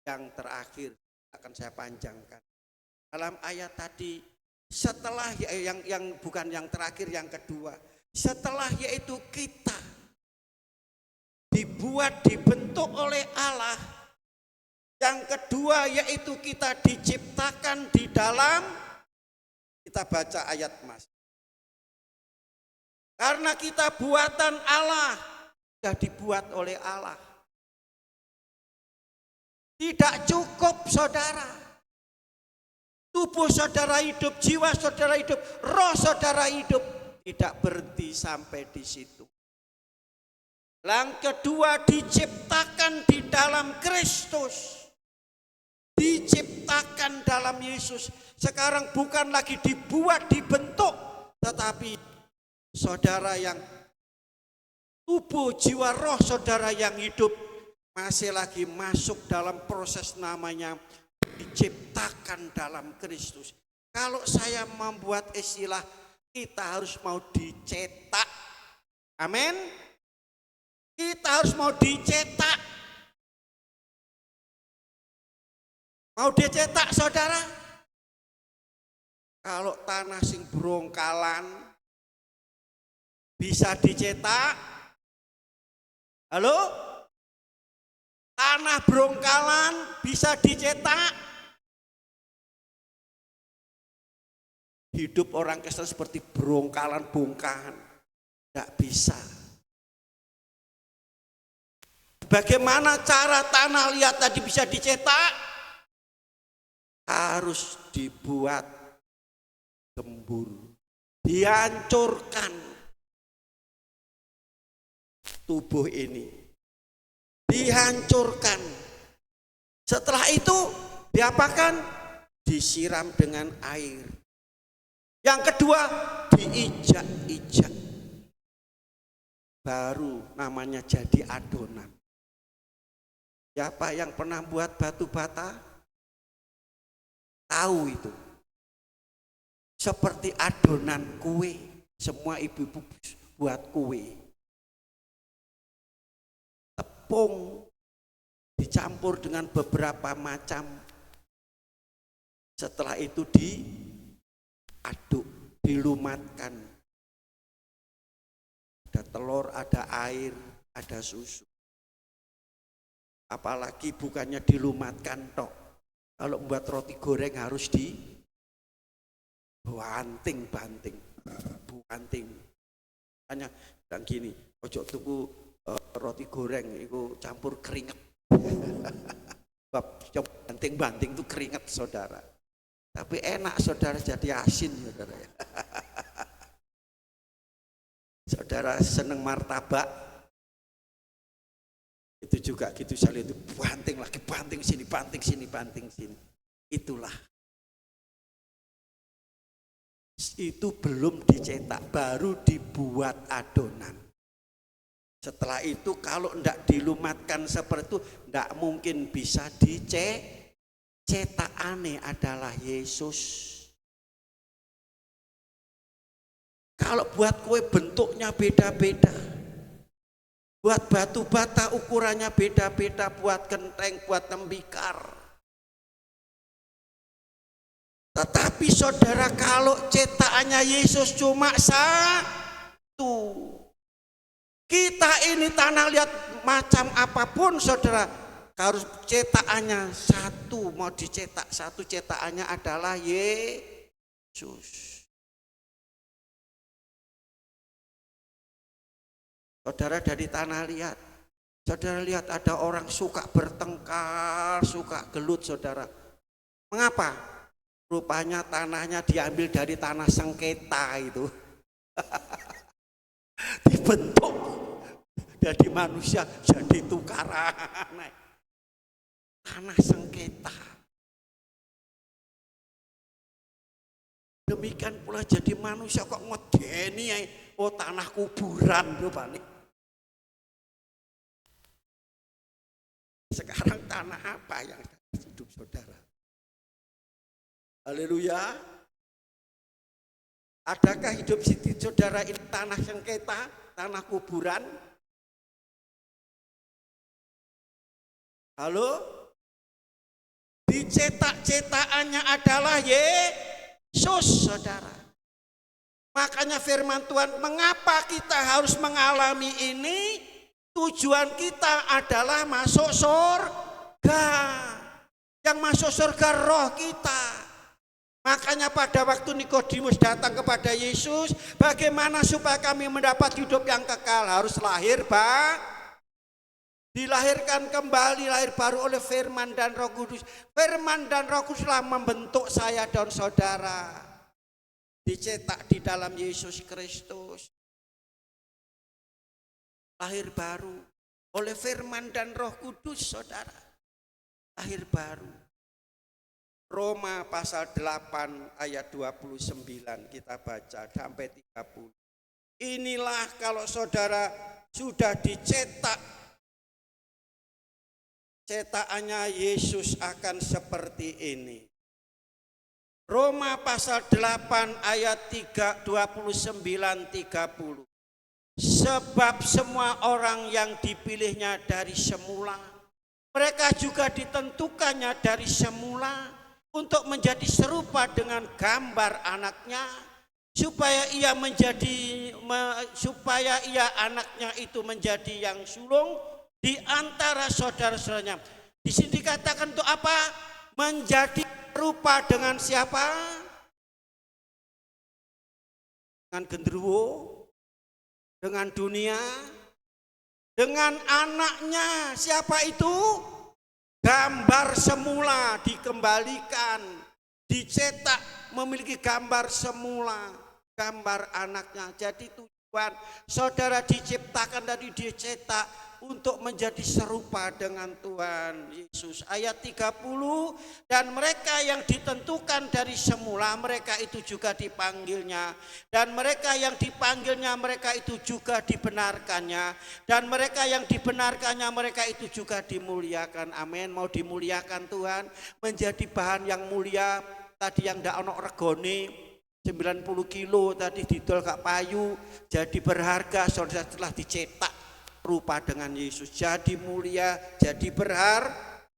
Yang terakhir akan saya panjangkan. Dalam ayat tadi, setelah yang bukan yang terakhir, yang kedua, setelah yaitu kita dibentuk oleh Allah. Yang kedua yaitu kita diciptakan di dalam, kita baca ayat Mas. Karena kita buatan Allah, sudah dibuat oleh Allah. Tidak cukup saudara. Tubuh saudara hidup, jiwa saudara hidup, roh saudara hidup. Tidak berhenti sampai di situ. Yang kedua, diciptakan di dalam Kristus. Diciptakan dalam Yesus. Sekarang bukan lagi dibuat, dibentuk, tetapi saudara yang tubuh, jiwa, roh saudara yang hidup masih lagi masuk dalam proses namanya diciptakan dalam Kristus. Kalau saya membuat istilah, kita harus mau dicetak. Amin. Kita harus mau dicetak. Mau dicetak saudara? Kalau tanah sing brongkalan bisa dicetak? Halo? Tanah brongkalan bisa dicetak? Hidup orang Kristen seperti brongkalan bongkahan, tidak bisa. Bagaimana cara tanah liat tadi bisa dicetak? Harus dibuat gembur, dihancurkan tubuh ini, dihancurkan. Setelah itu diapakan? Disiram dengan air. Yang kedua, diijak-ijak. Baru namanya jadi adonan. Siapa yang pernah buat batu bata? Tahu itu. Seperti adonan kue. Semua ibu-ibu buat kue. Tepung dicampur dengan beberapa macam. Setelah itu diaduk, dilumatkan. Ada telur, ada air, ada susu. Apalagi bukannya dilumatkan tok. Kalau membuat roti goreng harus dibanting-banting. Banting. Hanya bilang gini, ojo tuku roti goreng itu campur keringat. Coba banting-banting itu keringat saudara. Tapi enak saudara, jadi asin saudara. Saudara seneng martabak, itu juga gitu, saya lihat itu banting lagi, banting sini, banting sini, banting sini. Itulah. Itu belum dicetak, baru dibuat adonan. Setelah itu kalau tidak dilumatkan seperti itu, tidak mungkin bisa dicetak. Aneh adalah Yesus. Kalau buat kue bentuknya beda-beda, buat batu bata ukurannya beda-beda, buat genteng, buat tembikar. Tetapi saudara, kalau cetakannya Yesus cuma satu, kita ini tanah liat macam apapun saudara, harus cetakannya satu, mau dicetak satu, cetakannya adalah Yesus. Saudara dari tanah liat, saudara lihat ada orang suka bertengkar, suka gelut saudara. Mengapa? Rupanya tanahnya diambil dari tanah sengketa itu. Dibentuk dari manusia jadi tukaran. Tanah sengketa. Demikian pula jadi manusia kok ngedeni, oh tanah kuburan rupanya. Sekarang tanah apa yang hidup saudara? Haleluya. Adakah hidup saudara ini tanah sengketa, tanah kuburan? Halo? Dicetak-cetakannya adalah Yesus saudara. Makanya firman Tuhan, mengapa kita harus mengalami ini? Tujuan kita adalah masuk surga. Yang masuk surga roh kita. Makanya pada waktu Nikodemus datang kepada Yesus, bagaimana supaya kami mendapat hidup yang kekal? Harus lahir dilahirkan kembali, lahir baru oleh firman dan Roh Kudus. Firman dan Roh Kuduslah membentuk saya dan saudara. Dicetak di dalam Yesus Kristus. Lahir baru oleh firman dan Roh Kudus saudara. Lahir baru. Roma pasal 8 ayat 29 kita baca sampai 30. Inilah kalau saudara sudah dicetak, cetakannya Yesus akan seperti ini. Roma pasal 8 ayat 29-30. Sebab semua orang yang dipilihnya dari semula, mereka juga ditentukannya dari semula untuk menjadi serupa dengan gambar anaknya, supaya anaknya itu menjadi yang sulung di antara saudara-saudaranya. Di sini dikatakan untuk apa? Menjadi serupa dengan siapa? Dengan genderuwo, dengan dunia, dengan anaknya. Siapa itu? Gambar semula dikembalikan, dicetak, memiliki gambar semula, gambar anaknya. Jadi tujuan saudara diciptakan dan dicetak untuk menjadi serupa dengan Tuhan Yesus. Ayat 30, dan mereka yang ditentukan dari semula, mereka itu juga dipanggilnya. Dan mereka yang dipanggilnya, mereka itu juga dibenarkannya. Dan mereka yang dibenarkannya, mereka itu juga dimuliakan. Amin. Mau dimuliakan Tuhan, menjadi bahan yang mulia. Tadi yang ndak ono regone 90 kilo tadi didol kak payu, jadi berharga. Saudara setelah dicetak rupa dengan Yesus, jadi mulia, jadi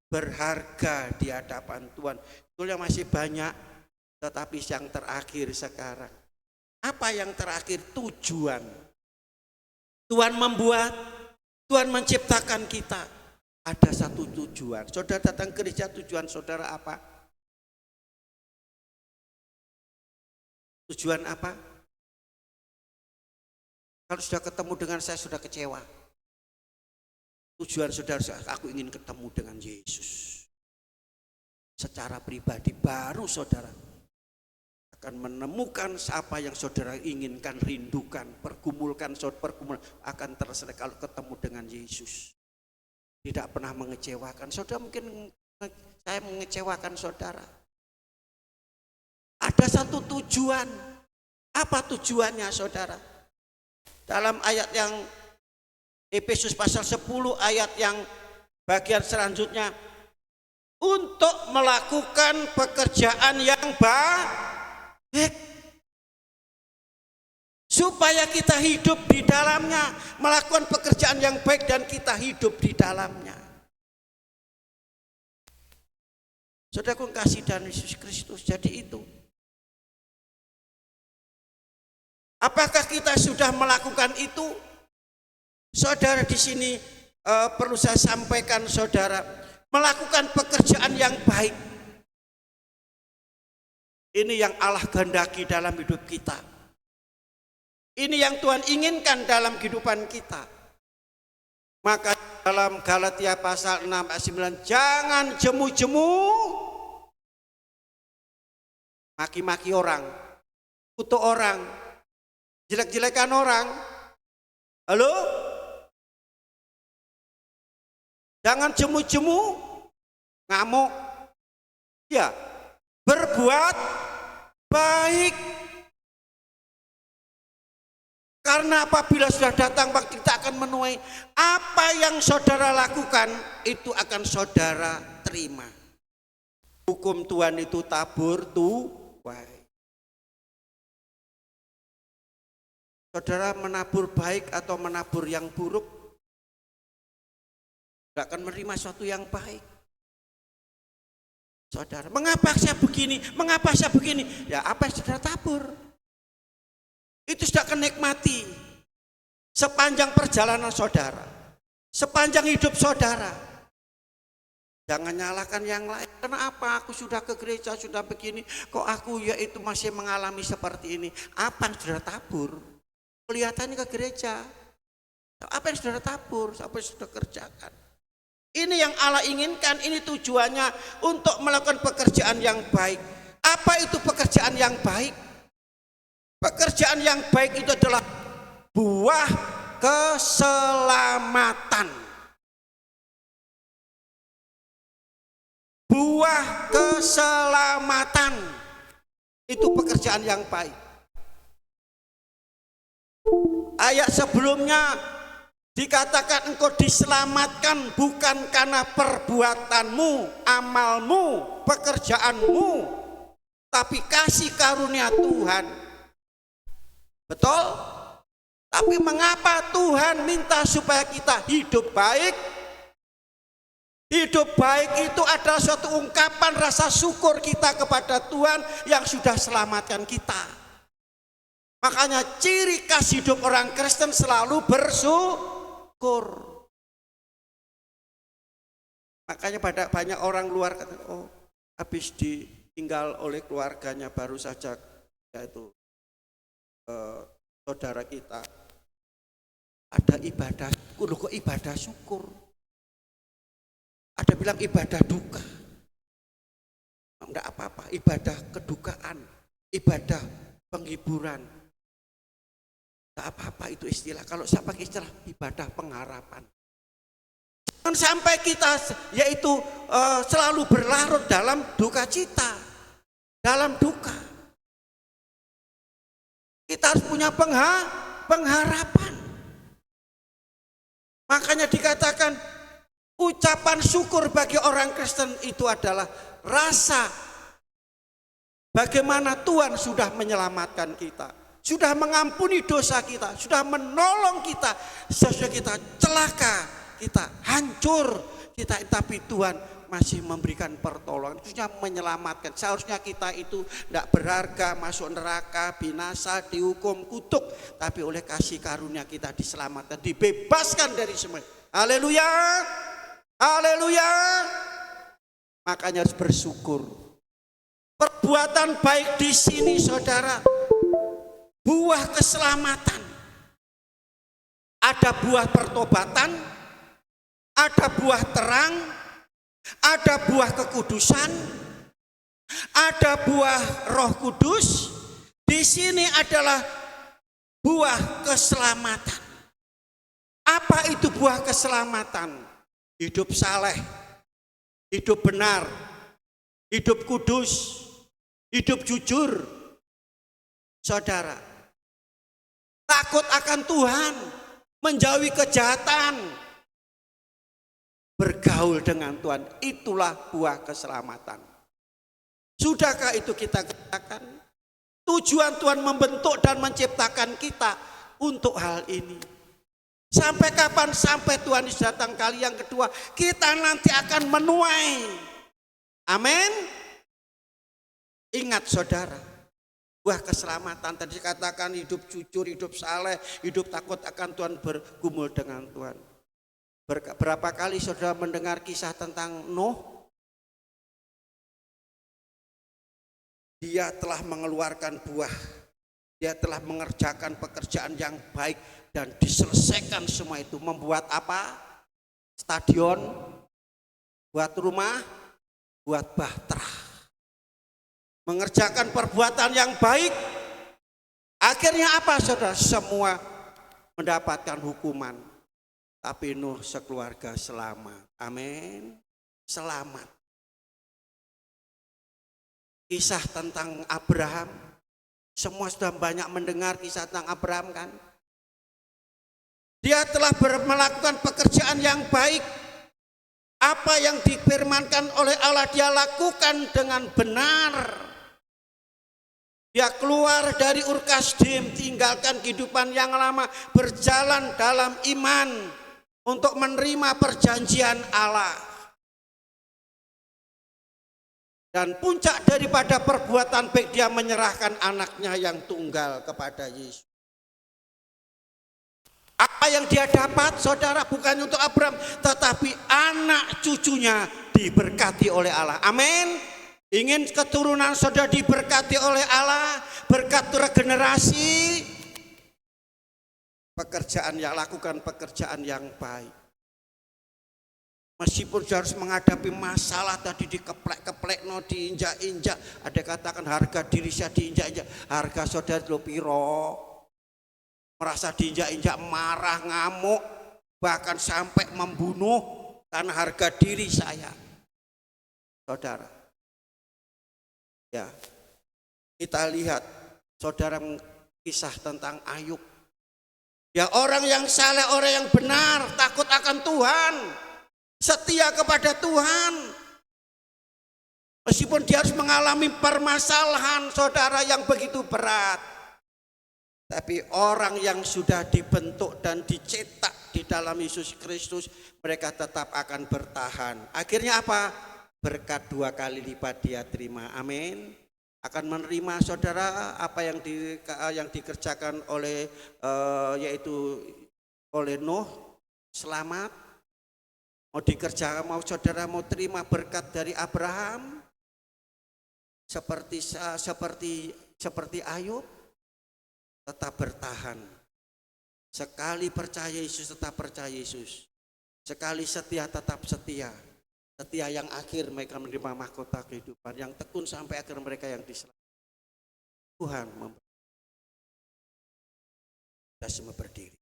berharga di hadapan Tuhan. Itulah masih banyak, tetapi yang terakhir sekarang. Apa yang terakhir? Tujuan. Tuhan membuat, Tuhan menciptakan kita. Ada satu tujuan. Saudara datang ke gereja, tujuan saudara apa? Tujuan apa? Kalau sudah ketemu dengan saya sudah kecewa. Tujuan saudara, aku ingin ketemu dengan Yesus. Secara pribadi baru saudara akan menemukan apa yang saudara inginkan, rindukan, pergumulkan akan terselesai kalau ketemu dengan Yesus. Tidak pernah mengecewakan. Saudara mungkin saya mengecewakan saudara. Ada satu tujuan. Apa tujuannya saudara? Dalam ayat yang Efesus pasal 10 ayat yang bagian selanjutnya, untuk melakukan pekerjaan yang baik, supaya kita hidup di dalamnya, melakukan pekerjaan yang baik dan kita hidup di dalamnya. Saudaraku kasih dan Yesus Kristus, jadi itu. Apakah kita sudah melakukan itu? Saudara di sini perlu saya sampaikan saudara, melakukan pekerjaan yang baik. Ini yang Allah kehendaki dalam hidup kita. Ini yang Tuhan inginkan dalam kehidupan kita. Maka dalam Galatia pasal 6 ayat 9, jangan jemu-jemu maki-maki orang, kutuk orang, jelek-jelekan orang. Halo? Jangan jemu-jemu ngamuk. Ya, berbuat baik. Karena apabila sudah datang waktu kita akan menuai apa yang saudara lakukan, itu akan saudara terima. Hukum Tuhan itu tabur tuai. Saudara menabur baik atau menabur yang buruk, tidak akan menerima sesuatu yang baik. Saudara, mengapa saya begini? Mengapa saya begini? Ya apa yang saudara tabur, itu sudah akan nikmati sepanjang perjalanan saudara, sepanjang hidup saudara. Jangan nyalakan yang lain. Kenapa aku sudah ke gereja, sudah begini, kok aku ya itu masih mengalami seperti ini? Apa yang saudara tabur? Kelihatannya ke gereja. Apa yang saudara tabur? Apa yang saudara kerjakan? Ini yang Allah inginkan, ini tujuannya untuk melakukan pekerjaan yang baik. Apa itu pekerjaan yang baik? Pekerjaan yang baik itu adalah buah keselamatan. Buah keselamatan itu pekerjaan yang baik. Ayat sebelumnya dikatakan engkau diselamatkan bukan karena perbuatanmu, amalmu, pekerjaanmu, tapi kasih karunia Tuhan. Betul? Tapi mengapa Tuhan minta supaya kita hidup baik? Hidup baik itu adalah suatu ungkapan rasa syukur kita kepada Tuhan yang sudah selamatkan kita. Makanya ciri khas hidup orang Kristen selalu bersyukur. Makanya banyak orang luar kata, oh habis ditinggal oleh keluarganya baru saja, yaitu saudara kita ada ibadah syukur. Loh, kok ibadah syukur? Ada bilang ibadah duka. Enggak apa-apa, ibadah kedukaan, ibadah penghiburan. Enggak apa-apa itu istilah. Kalau saya pakai istilah ibadah pengharapan. Jangan sampai kita yaitu selalu berlarut dalam duka cita, dalam duka. Kita harus punya pengharapan. Makanya dikatakan ucapan syukur bagi orang Kristen itu adalah rasa bagaimana Tuhan sudah menyelamatkan kita, sudah mengampuni dosa kita, sudah menolong kita sesudah kita celaka, kita hancur, kita tapi Tuhan masih memberikan pertolongan, khususnya menyelamatkan. Seharusnya kita itu tidak berharga, masuk neraka, binasa, dihukum, kutuk, tapi oleh kasih karunia kita diselamatkan, dibebaskan dari semua. Haleluya, haleluya. Makanya harus bersyukur. Perbuatan baik di sini, saudara, buah keselamatan. Ada buah pertobatan, ada buah terang, ada buah kekudusan, ada buah Roh Kudus. Di sini adalah buah keselamatan. Apa itu buah keselamatan? Hidup saleh, hidup benar, hidup kudus, hidup jujur. Saudara, takut akan Tuhan, menjauhi kejahatan, bergaul dengan Tuhan, itulah buah keselamatan. Sudahkah itu kita katakan? Tujuan Tuhan membentuk dan menciptakan kita untuk hal ini. Sampai kapan? Sampai Tuhan Yesus datang kali yang kedua, kita nanti akan menuai. Amin. Ingat saudara, buah keselamatan tadi katakan hidup jujur, hidup saleh, hidup takut akan Tuhan, bergumul dengan Tuhan. Berapa kali saudara mendengar kisah tentang Nuh? Dia telah mengeluarkan buah, dia telah mengerjakan pekerjaan yang baik dan diselesaikan semua itu. Membuat apa? Stadion, buat rumah, buat bahtera. Mengerjakan perbuatan yang baik, akhirnya apa saudara? Semua mendapatkan hukuman, tapi Nuh sekeluarga selamat. Amin, selamat. Kisah tentang Abraham, semua sudah banyak mendengar kisah tentang Abraham kan? Dia telah melakukan pekerjaan yang baik. Apa yang difirmankan oleh Allah dia lakukan dengan benar. Dia keluar dari Ur Kasdim, tinggalkan kehidupan yang lama, berjalan dalam iman untuk menerima perjanjian Allah. Dan puncak daripada perbuatan baik, dia menyerahkan anaknya yang tunggal kepada Yesus. Apa yang dia dapat saudara bukan untuk Abraham, tetapi anak cucunya diberkati oleh Allah. Amin. Ingin keturunan saudara diberkati oleh Allah, berkat regenerasi, pekerjaan yang lakukan pekerjaan yang baik. Meskipun harus menghadapi masalah tadi, dikeplek-keplek, diinjak-injak, ada katakan harga diri saya diinjak-injak, harga saudara lo piro, merasa diinjak-injak, marah, ngamuk, bahkan sampai membunuh karena harga diri saya. Saudara, ya, kita lihat saudara kisah tentang Ayub. Ya, orang yang saleh, orang yang benar, takut akan Tuhan, setia kepada Tuhan. Meskipun dia harus mengalami permasalahan saudara yang begitu berat, tapi orang yang sudah dibentuk dan dicetak di dalam Yesus Kristus, mereka tetap akan bertahan. Akhirnya apa? Berkat 2 kali lipat dia terima. Amin. Akan menerima saudara apa yang dikerjakan oleh yaitu oleh Nuh, selamat. Mau dikerjakan, mau saudara mau terima berkat dari Abraham, seperti Ayub, tetap bertahan. Sekali percaya Yesus tetap percaya Yesus. Sekali setia tetap setia. Setia yang akhir mereka menerima mahkota kehidupan, yang tekun sampai akhir mereka yang diselamatkan. Tuhan memberkati. Kita semua berdiri.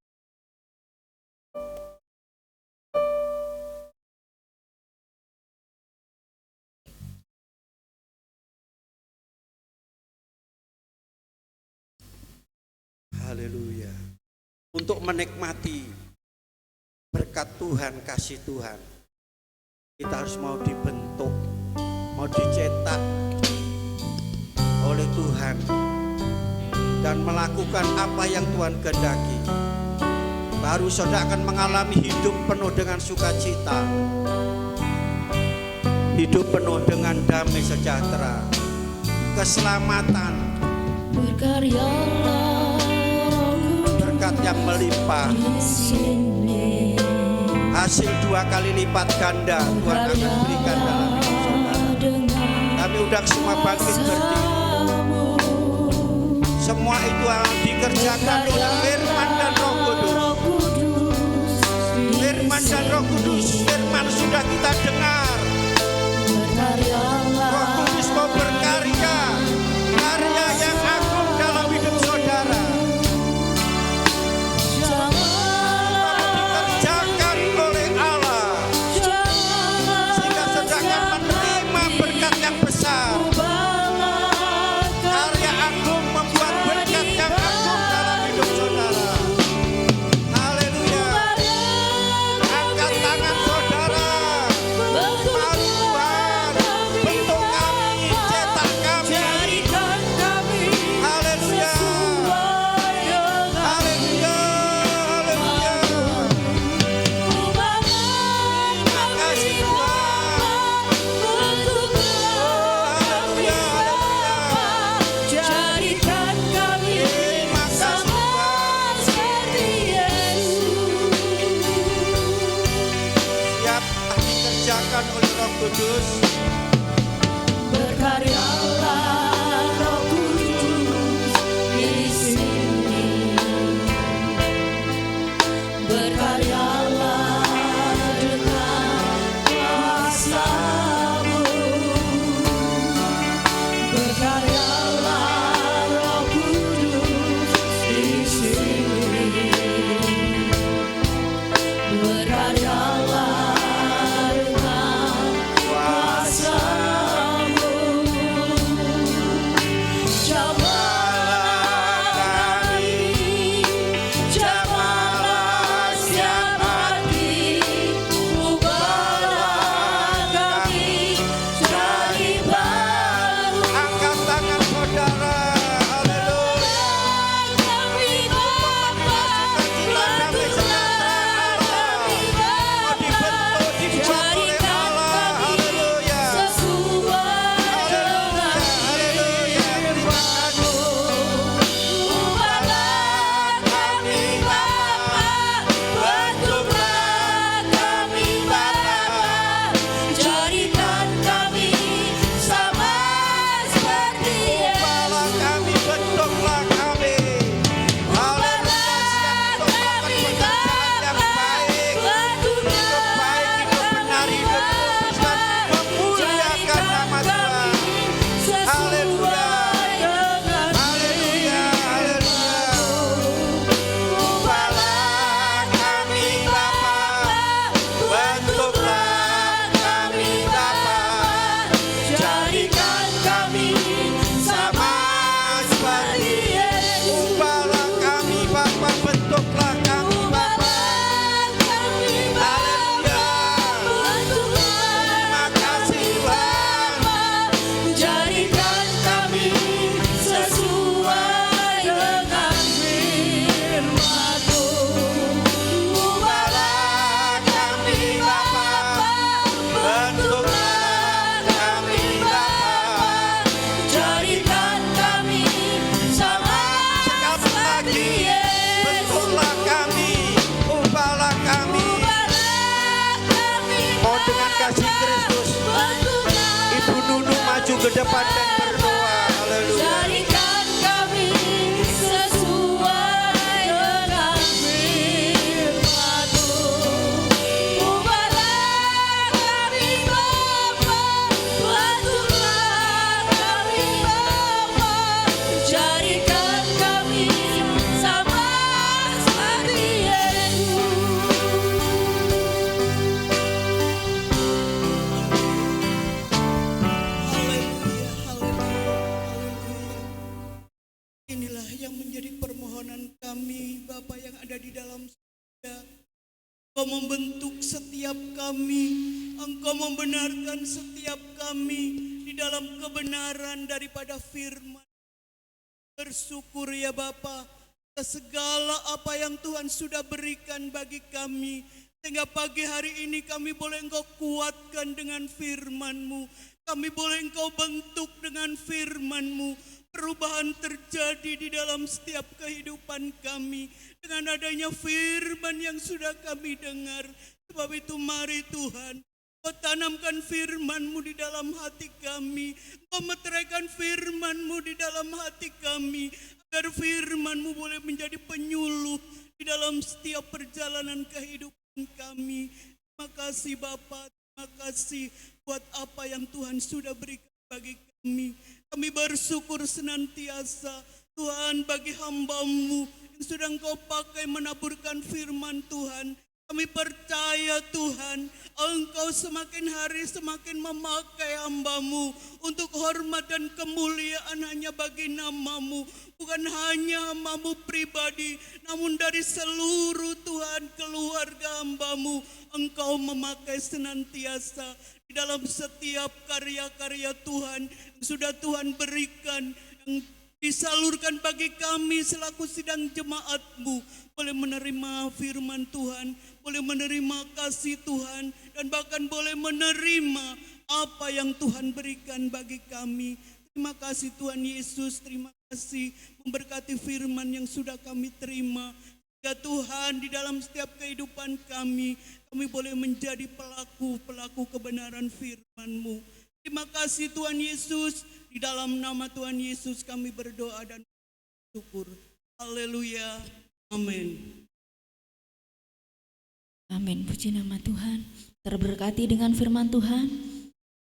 Haleluya. Untuk menikmati berkat Tuhan, kasih Tuhan, kita harus mau dibentuk, mau dicetak oleh Tuhan dan melakukan apa yang Tuhan kehendaki. Baru saudara akan mengalami hidup penuh dengan sukacita. hidup penuh dengan damai sejahtera, keselamatan, Berkaryalah Roh berkat yang melimpah, Kudus di sini. hasil 2 kali lipat ganda Tuhan akan berikan dalam hidup saudara. Kami undang semua bangkit berdiri. Semua itu yang dikerjakan oleh firman dan Roh Kudus. Firman dan Roh Kudus, firman sudah kita dengar. Roh Kudus mau berkarya, karya yang agung dalam hidup saudara. Dikerjakan oleh Allah, sehingga saudara menerima berkat yang besar. Karya agung membuat berkat yang agung dalam hidup saudara. Haleluya. Angkat tangan saudara. Tuhan, bentuk kami, cetak kami. Haleluya. Haleluya. Haleluya. Terima kasih Tuhan. Haleluya. Jadikan kami Terima kasih Tuhan. seperti Yesus. Siap dikerjakan oleh Roh Kudus. Berkaryalah Roh Kudus di sini. Berkaryalah dengan kuasa-Mu. Berkaryalah Roh Kudus di sini. Berkaryalah dengan kuasa-Mu. Jamahlah kami, jamahlah setiap hati, ubahlah kami jadi baru. Angkat tangan saudara. Haleluya. Kami Bapa, Damai sejahtera Allah mau dibentuk, dibuat oleh Allah. Haleluya. sesuai dengan Haleluya. Terima kasih. ubahlah kami Bapa, bentuklah kami Bapa, jadikan kami sama seperti Ubahlah kami, bentuklah kami. Haleluya. Siap untuk melakukan pekerjaan yang baik. Hidup baik, hidup benar, hidup kudus, dan memuliakan nama Tuhan. Haleluya. Haleluya. Haleluya. Ubahlah kami Bapa, bentuklah kami Bapa, jadikan kami sama seperti Yesus. Ubahlah kami Bapa, bentuklah kami Bapa. Haleluya. Terima kasih Tuhan. Jadikan kami sesuai dengan firman-Mu. Ubahlah kami Bapa, bentuklah kami Bapa, Jadikan kami sama sekali lagi, seperti Yesus. bentuklah kami, ubahlah kami. Mau dengan kasih Kristus, Ibu Nunu maju ke depan dan berdoa. Haleluya. Jadikan kami sesuai dengan firman-Mu. Ubahlah kami Bapa, bentuklah kami Bapa, jadikan kami sama seperti Yesus. Haleluya, haleluya, haleluya. Inilah yang menjadi permohonan kami, Bapa yang ada di dalam surga. Engkau membentuk setiap kami, Engkau membenarkan setiap kami di dalam kebenaran daripada firman. Bersyukur ya Bapa atas segala apa yang Tuhan sudah berikan bagi kami. Sehingga pagi hari ini kami boleh Engkau kuatkan dengan firman-Mu. Kami boleh Engkau bentuk dengan firman-Mu. Perubahan terjadi di dalam setiap kehidupan kami. Dengan adanya firman yang sudah kami dengar. Sebab itu mari Tuhan, Kau tanamkan firman-Mu di dalam hati kami. Kau meteraikan firman-Mu di dalam hati kami. Agar firman-Mu boleh menjadi penyuluh di dalam setiap perjalanan kehidupan kami. Terima kasih Bapa, terima kasih buat apa yang Tuhan sudah berikan bagi kami. Kami bersyukur senantiasa Tuhan bagi hamba-Mu yang sudah Engkau pakai menaburkan firman Tuhan. Kami percaya Tuhan, Engkau semakin hari semakin memakai hamba-Mu untuk hormat dan kemuliaan hanya bagi nama-Mu. Bukan hanya hamba-Mu pribadi, namun dari seluruh Tuhan keluarga hamba-Mu. Engkau memakai senantiasa di dalam setiap karya-karya Tuhan yang sudah Tuhan berikan, yang disalurkan bagi kami selaku sidang jemaat-Mu. Boleh menerima firman Tuhan, boleh menerima kasih Tuhan, dan bahkan boleh menerima apa yang Tuhan berikan bagi kami. Terima kasih Tuhan Yesus, terima kasih memberkati firman yang sudah kami terima. Ya Tuhan, di dalam setiap kehidupan kami boleh menjadi pelaku-pelaku kebenaran firman-Mu. Terima kasih Tuhan Yesus, di dalam nama Tuhan Yesus kami berdoa dan bersyukur. Haleluya. Amin. Amin, puji nama Tuhan. Terberkati dengan firman Tuhan.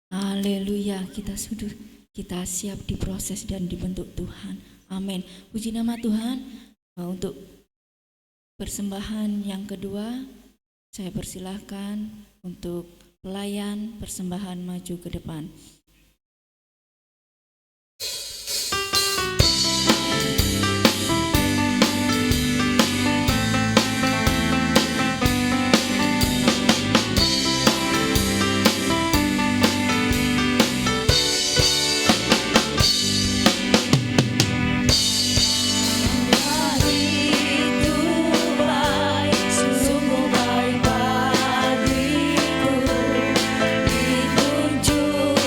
Haleluya, kita siap diproses dan dibentuk Tuhan. Amin. Puji nama Tuhan. Untuk persembahan yang kedua, saya persilahkan untuk pelayan persembahan maju ke depan. Sungguh baik bagiku, ditunjuk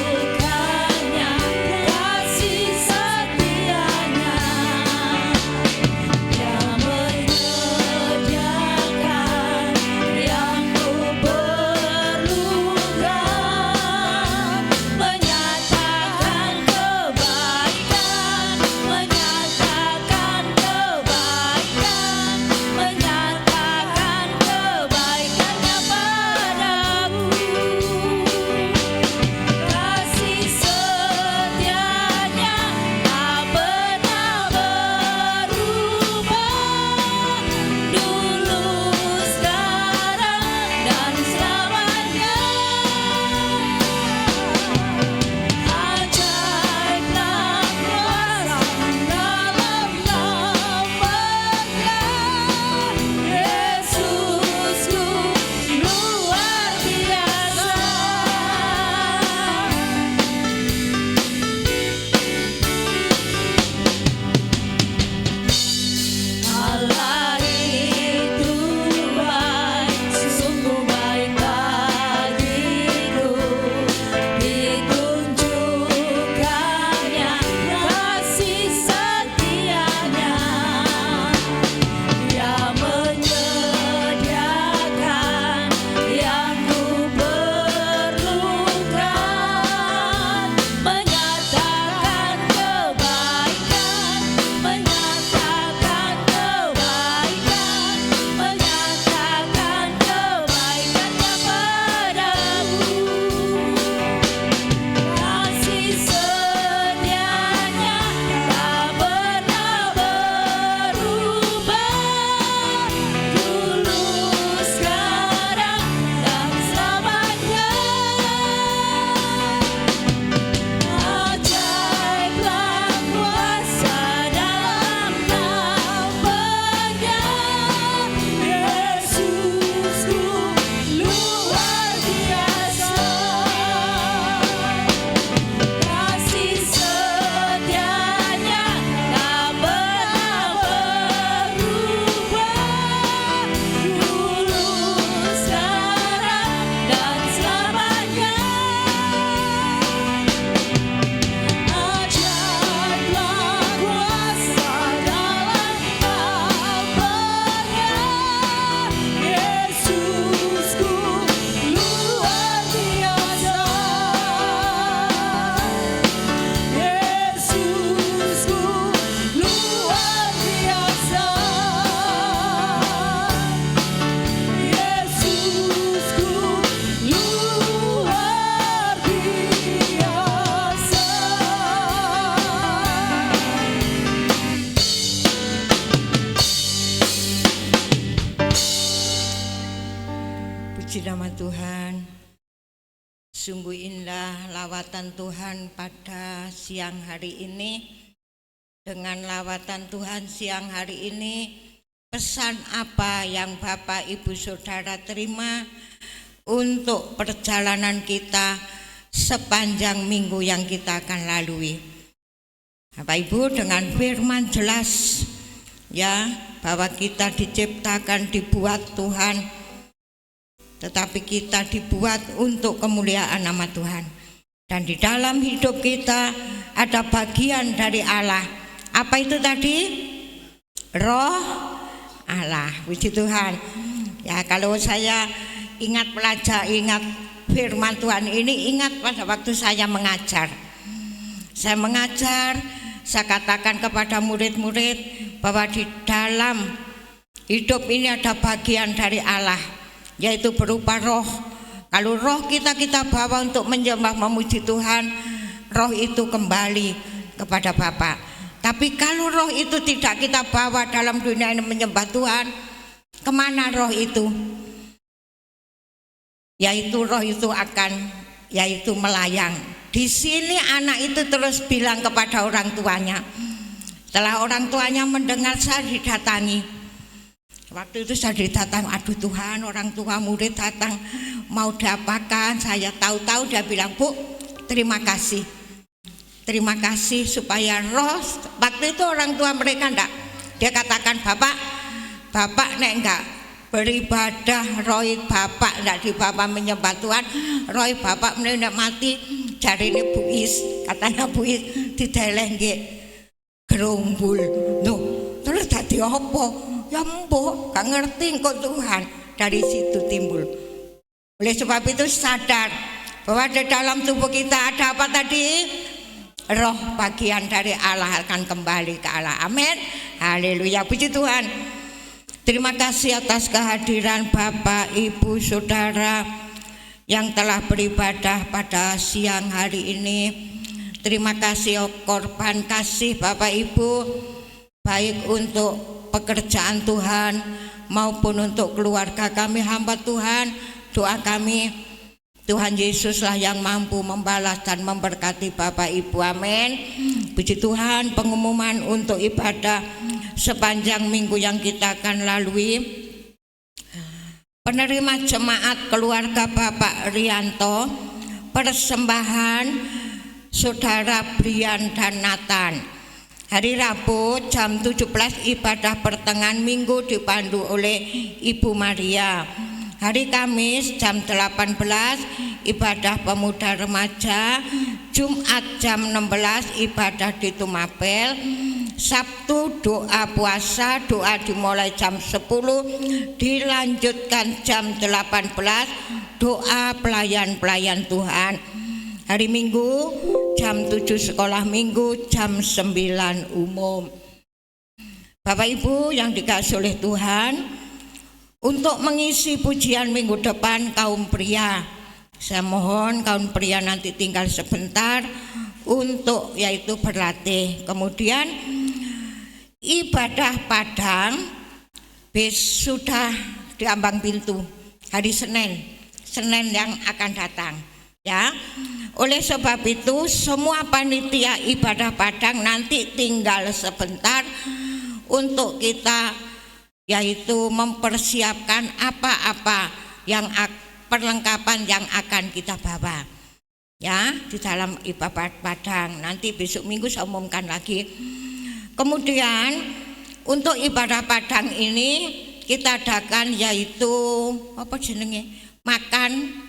Puji nama Tuhan. Sungguh indah lawatan Tuhan pada siang hari ini. Dengan lawatan Tuhan siang hari ini, pesan apa yang Bapak Ibu Saudara terima untuk perjalanan kita sepanjang minggu yang kita akan lalui? Bapak Ibu, dengan firman jelas ya, bahwa kita diciptakan, dibuat Tuhan, tetapi kita dibuat untuk kemuliaan nama Tuhan. Dan di dalam hidup kita ada bagian dari Allah. Apa itu tadi? Roh Allah. Puji Tuhan. Ya, kalau saya ingat firman Tuhan ini, ingat pada waktu saya mengajar. Saya mengajar, saya katakan kepada murid-murid bahwa di dalam hidup ini ada bagian dari Allah, yaitu berupa roh. Kalau roh kita bawa untuk menyembah memuji Tuhan, roh itu kembali kepada Bapa. Tapi kalau roh itu tidak kita bawa dalam dunia ini menyembah Tuhan, kemana roh itu? Yaitu roh itu yaitu melayang. Di sini anak itu terus bilang kepada orang tuanya. Setelah orang tuanya mendengar, saya didatangi. Waktu itu saya didatangi, aduh Tuhan, orang tua murid datang mau diapakan? Saya tahu-tahu dia bilang, Bu, terima kasih. Terima kasih supaya roh, waktu itu orang tua mereka enggak, dia katakan, Bapak nek enggak beribadah, roh Bapak enggak dibawa menyembah Tuhan, roh Bapak menendak mati. Jari ini Buis, katanya Buis didelengke gerumbul. No, terus tadi apa? Ya mbok gak ngerti kok Tuhan. Dari situ timbul. Oleh sebab itu sadar bahwa di dalam tubuh kita ada apa tadi? Roh, bagian dari Allah akan kembali ke Allah. Amin. Haleluya. Puji Tuhan. Terima kasih atas kehadiran Bapak, Ibu, Saudara yang telah beribadah pada siang hari ini. Terima kasih korban kasih Bapak Ibu, baik untuk pekerjaan Tuhan maupun untuk keluarga kami hamba Tuhan. Doa kami, Tuhan Yesuslah yang mampu membalas dan memberkati Bapak Ibu. Amin. Puji Tuhan, pengumuman untuk ibadah sepanjang minggu yang kita akan lalui. Penerima jemaat keluarga Bapak Rianto, persembahan Saudara Brian dan Nathan. Hari Rabu jam 17 ibadah pertengahan minggu dipandu oleh Ibu Maria. Hari Kamis jam 18 ibadah pemuda remaja. Jumat jam 16 ibadah di Tumapel. Sabtu doa puasa, doa dimulai jam 10, dilanjutkan jam 18, doa pelayan-pelayan Tuhan. Hari Minggu jam 7 sekolah minggu, jam 9 umum. Bapak Ibu yang dikasihi oleh Tuhan, untuk mengisi pujian minggu depan kaum pria, saya mohon kaum pria nanti tinggal sebentar untuk yaitu berlatih. Kemudian ibadah Padang sudah di ambang pintu hari Senin yang akan datang. Ya, oleh sebab itu semua panitia ibadah Padang nanti tinggal sebentar untuk kita yaitu mempersiapkan apa-apa yang perlengkapan yang akan kita bawa ya di dalam ibadah Padang. Nanti besok minggu saya umumkan lagi. Kemudian untuk ibadah Padang ini kita adakan yaitu apa jenenge, makan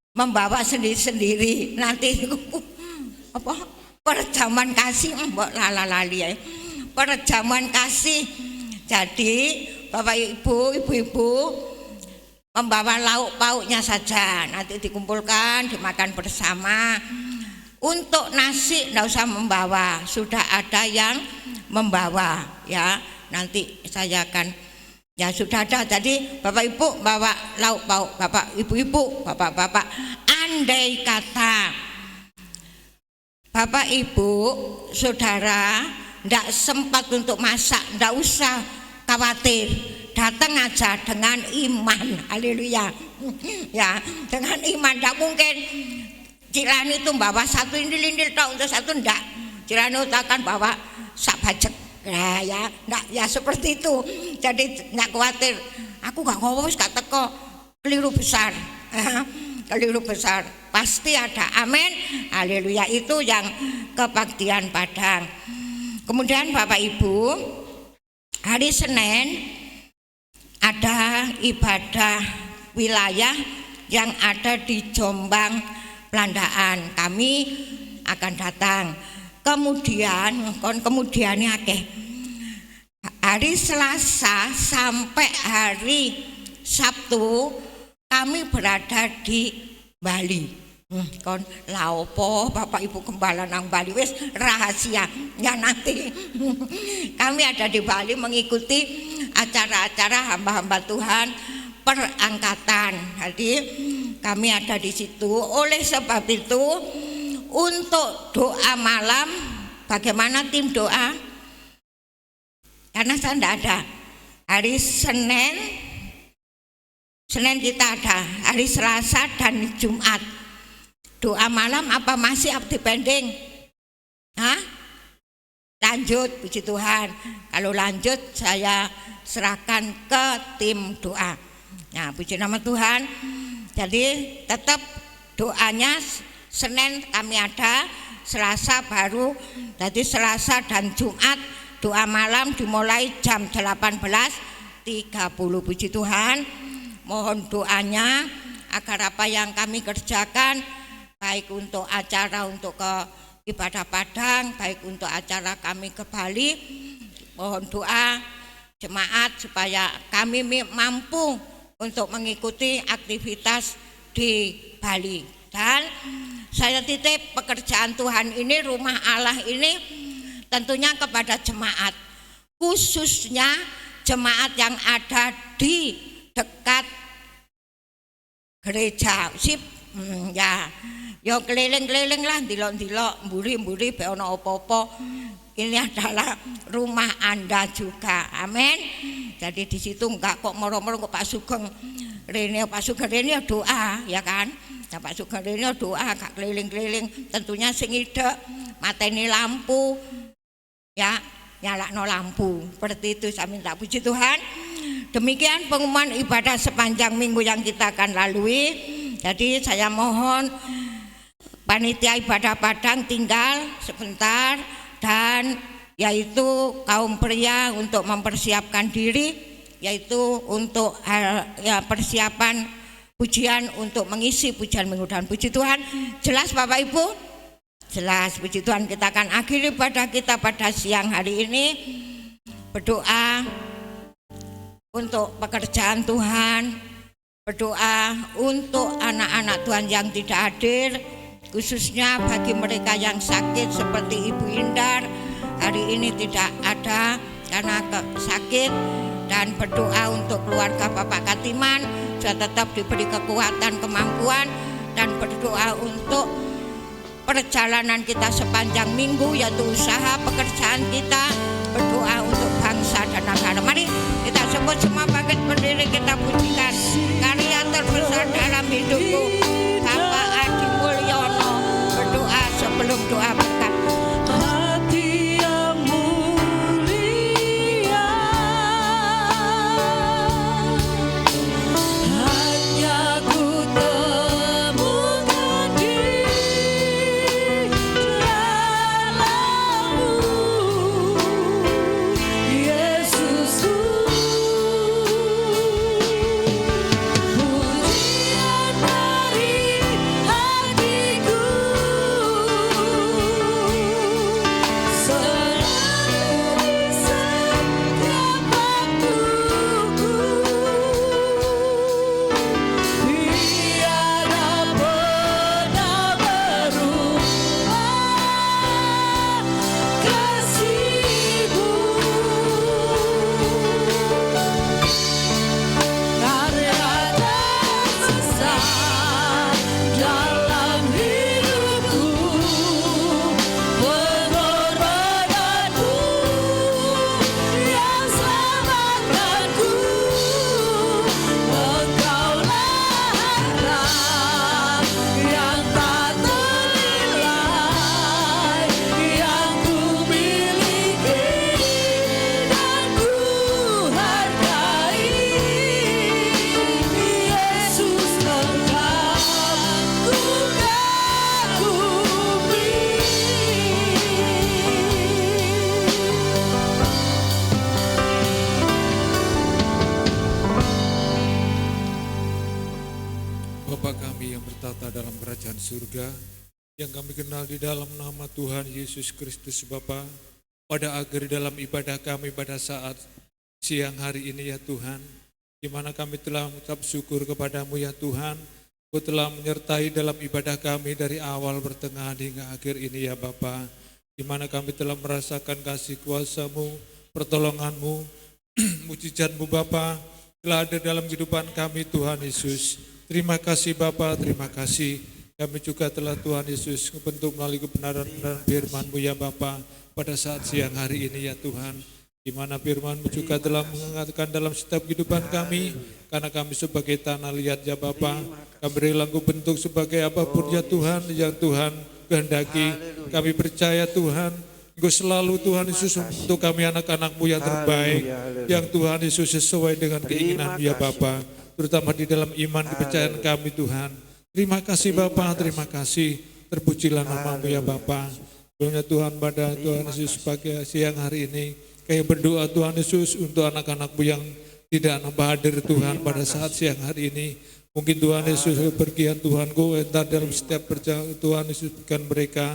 membawa sendiri-sendiri. Nanti apa perjamuan kasih, mbok lali ya, perjamuan kasih. Jadi Bapak Ibu, ibu-ibu membawa lauk pauknya saja, nanti dikumpulkan dimakan bersama. Untuk nasi tidak usah membawa, sudah ada yang membawa ya. Nanti saya akan ya sudah ada. Jadi Bapak Ibu bawa lauk pauk, Bapak Ibu-ibu, Bapak-bapak. Andai kata Bapak Ibu Saudara tidak sempat untuk masak, tidak usah khawatir, datang aja dengan iman. Haleluya. Ya, dengan iman. Tidak mungkin Cirani itu bawa satu indil-indil tok, untuk satu ndak. Cirani akan bawa sak bajek. Nah, ya, ndak, ya seperti itu. Jadi ndak khawatir. Aku gak ngomong wis gak teko. Keliru besar. Keliru besar. Pasti ada. Amin. Haleluya. Itu yang kebaktian Padang. Kemudian Bapak Ibu, hari Senin ada ibadah wilayah yang ada di Jombang, Pelandaan. Kami akan datang. Kemudiannya akeh. Hari Selasa sampai hari Sabtu kami berada di Bali. Kon laopo Bapak Ibu Gembala nang Bali wis rahasia ya nanti. Kami ada di Bali mengikuti acara-acara hamba-hamba Tuhan perangkatan. Jadi kami ada di situ. Oleh sebab itu untuk doa malam, bagaimana tim doa? Karena saya tidak ada. Hari Senin kita ada. Hari Selasa dan Jumat. Doa malam apa masih up depending? Lanjut, puji Tuhan. Kalau lanjut saya serahkan ke tim doa. Nah, puji nama Tuhan. Jadi tetap doanya Senin kami ada, Selasa baru. Jadi Selasa dan Jumat doa malam dimulai jam 18.30. Puji Tuhan. Mohon doanya agar apa yang kami kerjakan, baik untuk acara untuk ke ibadah Padang, baik untuk acara kami ke Bali, mohon doa jemaat supaya kami mampu untuk mengikuti aktivitas di Bali. Dan saya titip pekerjaan Tuhan ini, rumah Allah ini tentunya kepada jemaat, khususnya jemaat yang ada di dekat gereja. Sip, ya. Yo keliling-keliling lah, dilok-dilok, mburi-mburi be ono apa-apa. Ini adalah rumah Anda juga. Amin. Jadi di situ enggak kok moro-moro kok Pak Sugeng rene, Pak Sugeng rene doa, ya kan? Nah, Pak Sugeng rene doa, gak keliling-keliling. Tentunya sing idek mateni lampu. Ya, nyalakno lampu. Seperti itu saya minta. Puji Tuhan. Demikian pengumuman ibadah sepanjang minggu yang kita akan lalui. Jadi saya mohon panitia ibadah Padang tinggal sebentar, dan yaitu kaum pria untuk mempersiapkan diri, yaitu untuk persiapan pujian untuk mengisi pujian minggu. Dan puji Tuhan, jelas Bapak Ibu? Jelas. Puji Tuhan, kita akan akhiri ibadah kita pada siang hari ini berdoa untuk pekerjaan Tuhan, berdoa untuk anak-anak Tuhan yang tidak hadir, khususnya bagi mereka yang sakit seperti Ibu Indar hari ini tidak ada karena sakit, dan berdoa untuk keluarga Bapak Katiman supaya tetap diberi kekuatan, kemampuan, dan berdoa untuk perjalanan kita sepanjang minggu, yaitu usaha pekerjaan kita, berdoa untuk bangsa dan negara. Mari kita sebut semua bangkit berdiri, kita pujikan karya terbesar dalam hidupku, Bapak Adi Mulyono. Berdoa sebelum doa berkat. Hati yang mulia, hanya ku temukan di dalam-Mu. surga yang kami kenal di dalam nama Tuhan Yesus Kristus Bapa. Pada akhir dalam ibadah kami pada saat siang hari ini ya Tuhan, di mana kami telah mengucap syukur kepadamu ya Tuhan. Kau telah menyertai dalam ibadah kami dari awal, pertengahan hingga akhir ini ya Bapa, di mana kami telah merasakan kasih kuasa-Mu, pertolongan-Mu, mujizat-Mu Bapa, telah ada dalam kehidupan kami Tuhan Yesus. Terima kasih Bapa, terima kasih. Kami juga telah Tuhan Yesus membentuk melalui kebenaran-kebenaran firman-Mu ya Bapa pada saat siang hari ini ya Tuhan, di mana firman-Mu juga telah mengingatkan dalam setiap kehidupan kami, karena kami sebagai tanah liat ya Bapa, kami rela bentuk sebagai apapun ya Tuhan yang Tuhan kehendaki. Kami percaya Tuhan, Engkau selalu Tuhan Yesus untuk kami anak-anak-Mu yang terbaik, yang Tuhan Yesus sesuai dengan keinginan ya Bapa, terutama di dalam iman kepercayaan kami Tuhan. Terima kasih Bapa, terima kasih. Terpujilah nama-Mu ya Bapa. Sebelumnya Tuhan pada Tuhan Yesus pada siang hari ini, kami berdoa Tuhan Yesus untuk anak-anak-Mu yang tidak nampak hadir Tuhan pada saat siang hari ini. Mungkin Tuhan Yesus kepergian Tuhan, Kau entar dalam setiap perjalanan Tuhan Yesus berikan mereka.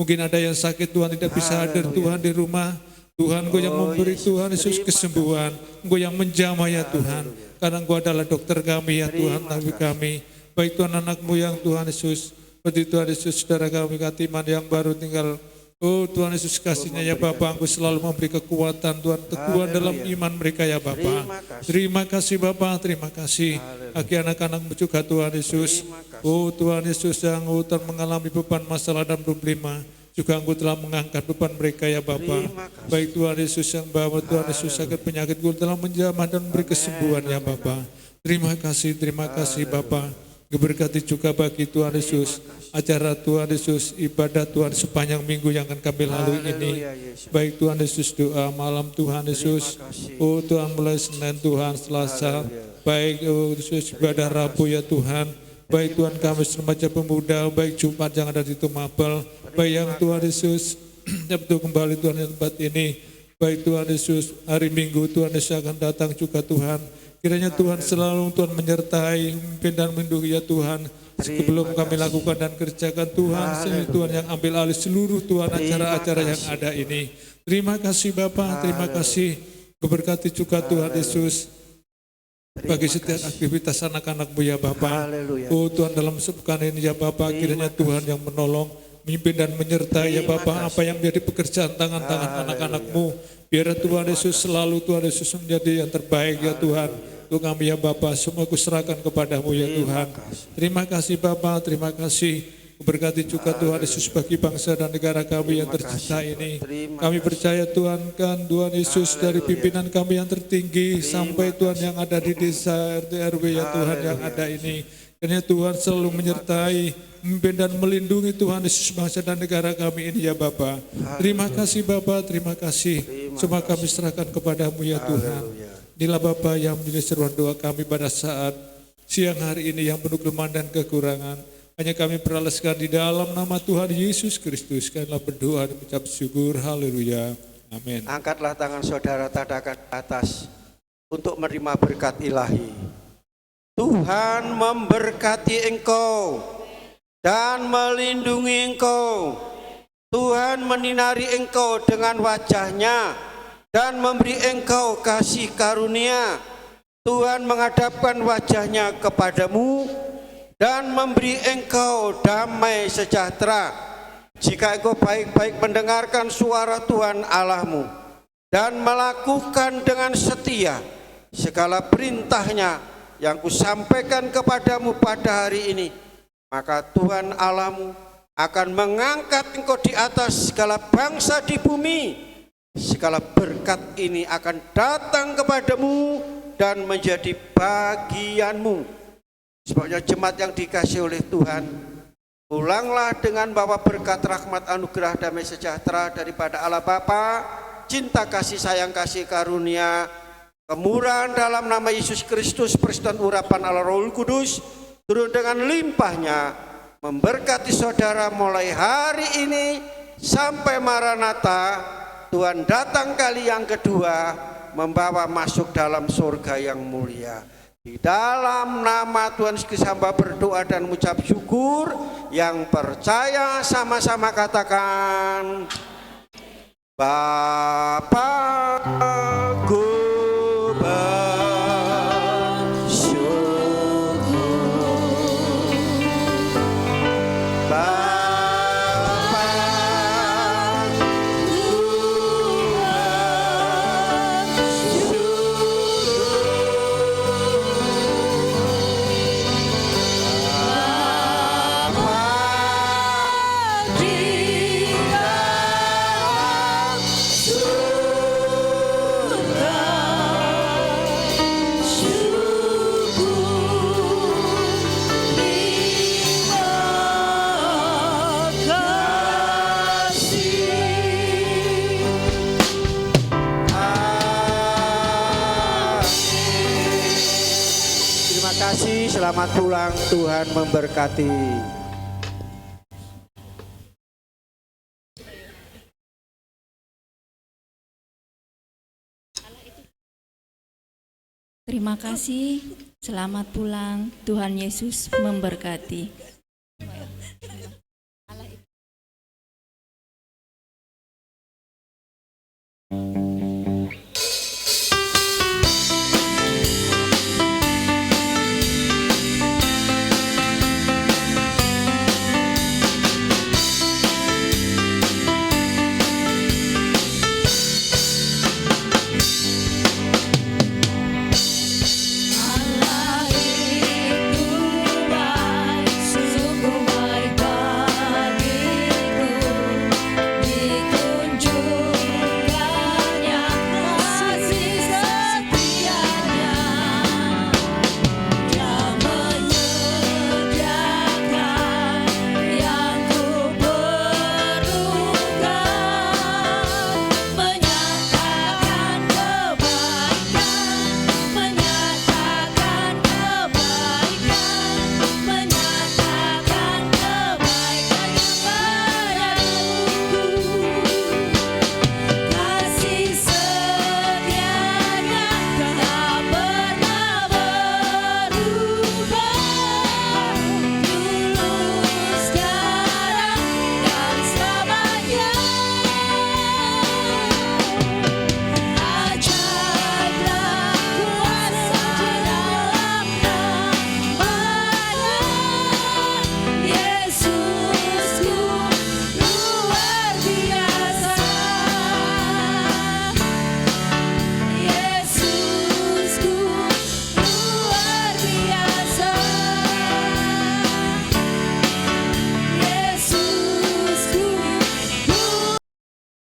Mungkin ada yang sakit Tuhan tidak bisa hadir Tuhan di rumah. Tuhan Kau yang memberi Tuhan Yesus kesembuhan, Kau yang menjamah ya Tuhan. Karena Kau adalah dokter kami ya Tuhan, tapi kami. Baik Tuhan anak-Mu yang Tuhan Yesus, seperti Tuhan Yesus saudara kami Katiman yang baru tinggal. Oh Tuhan Yesus kasihnya ya Bapa, Engkau selalu memberi kekuatan Tuhan, teguhan dalam iman mereka ya Bapa. Terima kasih Bapa, terima kasih. Bagi anak-anak-Mu juga Tuhan Yesus. Oh Tuhan Yesus yang telah mengalami beban masalah dan problema, juga Engkau telah mengangkat beban mereka ya Bapa. Baik Tuhan Yesus yang bawa Tuhan Yesus sakit penyakit, Engkau telah menjamah dan memberi kesembuhan ya Bapa. Terima kasih Bapa. Berkati juga bagi Tuhan Yesus acara Tuhan Yesus, ibadah Tuhan sepanjang minggu yang akan kami lalui ini. Baik Tuhan Yesus, doa malam Tuhan Yesus, oh Tuhan mulai Senin Tuhan, Selasa, baik oh Yesus ibadah Rabu ya Tuhan, baik Tuhan Kamis remaja pemuda, baik Jumat yang ada di Tumapel, baik yang Tuhan Yesus betul kembali Tuhan di tempat ini, baik Tuhan Yesus hari Minggu Tuhan Yesus akan datang juga Tuhan. Kiranya Tuhan selalu Tuhan menyertai, memimpin dan melindungi ya Tuhan. Sebelum kami lakukan dan kerjakan Tuhan, Tuhan yang ambil alih seluruh Tuhan acara-acara yang ada ini. Terima kasih Bapa, terima kasih. Keberkati juga Tuhan Yesus bagi setiap aktivitas anak-anak-Mu ya Bapa. Oh Tuhan dalam sepekan ini ya Bapa, kiranya Tuhan yang menolong, memimpin dan menyertai ya Bapa, apa yang menjadi pekerjaan tangan-tangan anak-anak-Mu. Biar Tuhan Yesus selalu Tuhan Yesus menjadi yang terbaik ya Tuhan. Untuk kami ya Bapa, semua kuserahkan kepadamu ya Tuhan. Terima kasih Bapa, terima kasih. Berkati juga Tuhan Yesus bagi bangsa dan negara kami yang tercinta ini. Kami percaya Tuhan kan Tuhan Yesus dari pimpinan kami yang tertinggi sampai Tuhan yang ada di desa RT RW ya Tuhan yang ada ini. Kiranya Tuhan selalu menyertai, memimpin dan melindungi Tuhan Yesus bangsa dan negara kami ini ya Bapa. Terima kasih Bapa, terima kasih. Semua kami serahkan kepadamu ya Tuhan. Inilah Bapa yang menjadi seruan doa kami pada saat siang hari ini yang penuh kelemahan dan kekurangan. Hanya kami peralaskan di dalam nama Tuhan Yesus Kristus. Kamilah berdoa dan mengucap syukur. Haleluya. Amin. Angkatlah tangan saudara tadakan ke atas untuk menerima berkat ilahi. Tuhan memberkati engkau dan melindungi engkau. Tuhan menyinari engkau dengan wajahnya dan memberi engkau kasih karunia. Tuhan menghadapkan wajahnya kepadamu dan memberi engkau damai sejahtera. Jika engkau baik-baik mendengarkan suara Tuhan Allahmu dan melakukan dengan setia segala perintahnya yang kusampaikan kepadamu pada hari ini, maka Tuhan Allahmu akan mengangkat engkau di atas segala bangsa di bumi. Segala berkat ini akan datang kepadamu dan menjadi bagianmu. Sebabnya jemaat yang dikasihi oleh Tuhan, pulanglah dengan bawa berkat rahmat anugerah damai sejahtera daripada Allah Bapa, cinta kasih sayang kasih karunia, kemurahan dalam nama Yesus Kristus, persekutuan urapan Allah Roh Kudus turun dengan limpahnya memberkati saudara mulai hari ini sampai Maranatha. Tuhan datang kali yang kedua membawa masuk dalam surga yang mulia. Di dalam nama Tuhan Yesus hamba berdoa dan mengucap syukur. Yang percaya sama-sama katakan, Bapakku selamat pulang, Tuhan memberkati. Terima kasih, selamat pulang, Tuhan Yesus memberkati.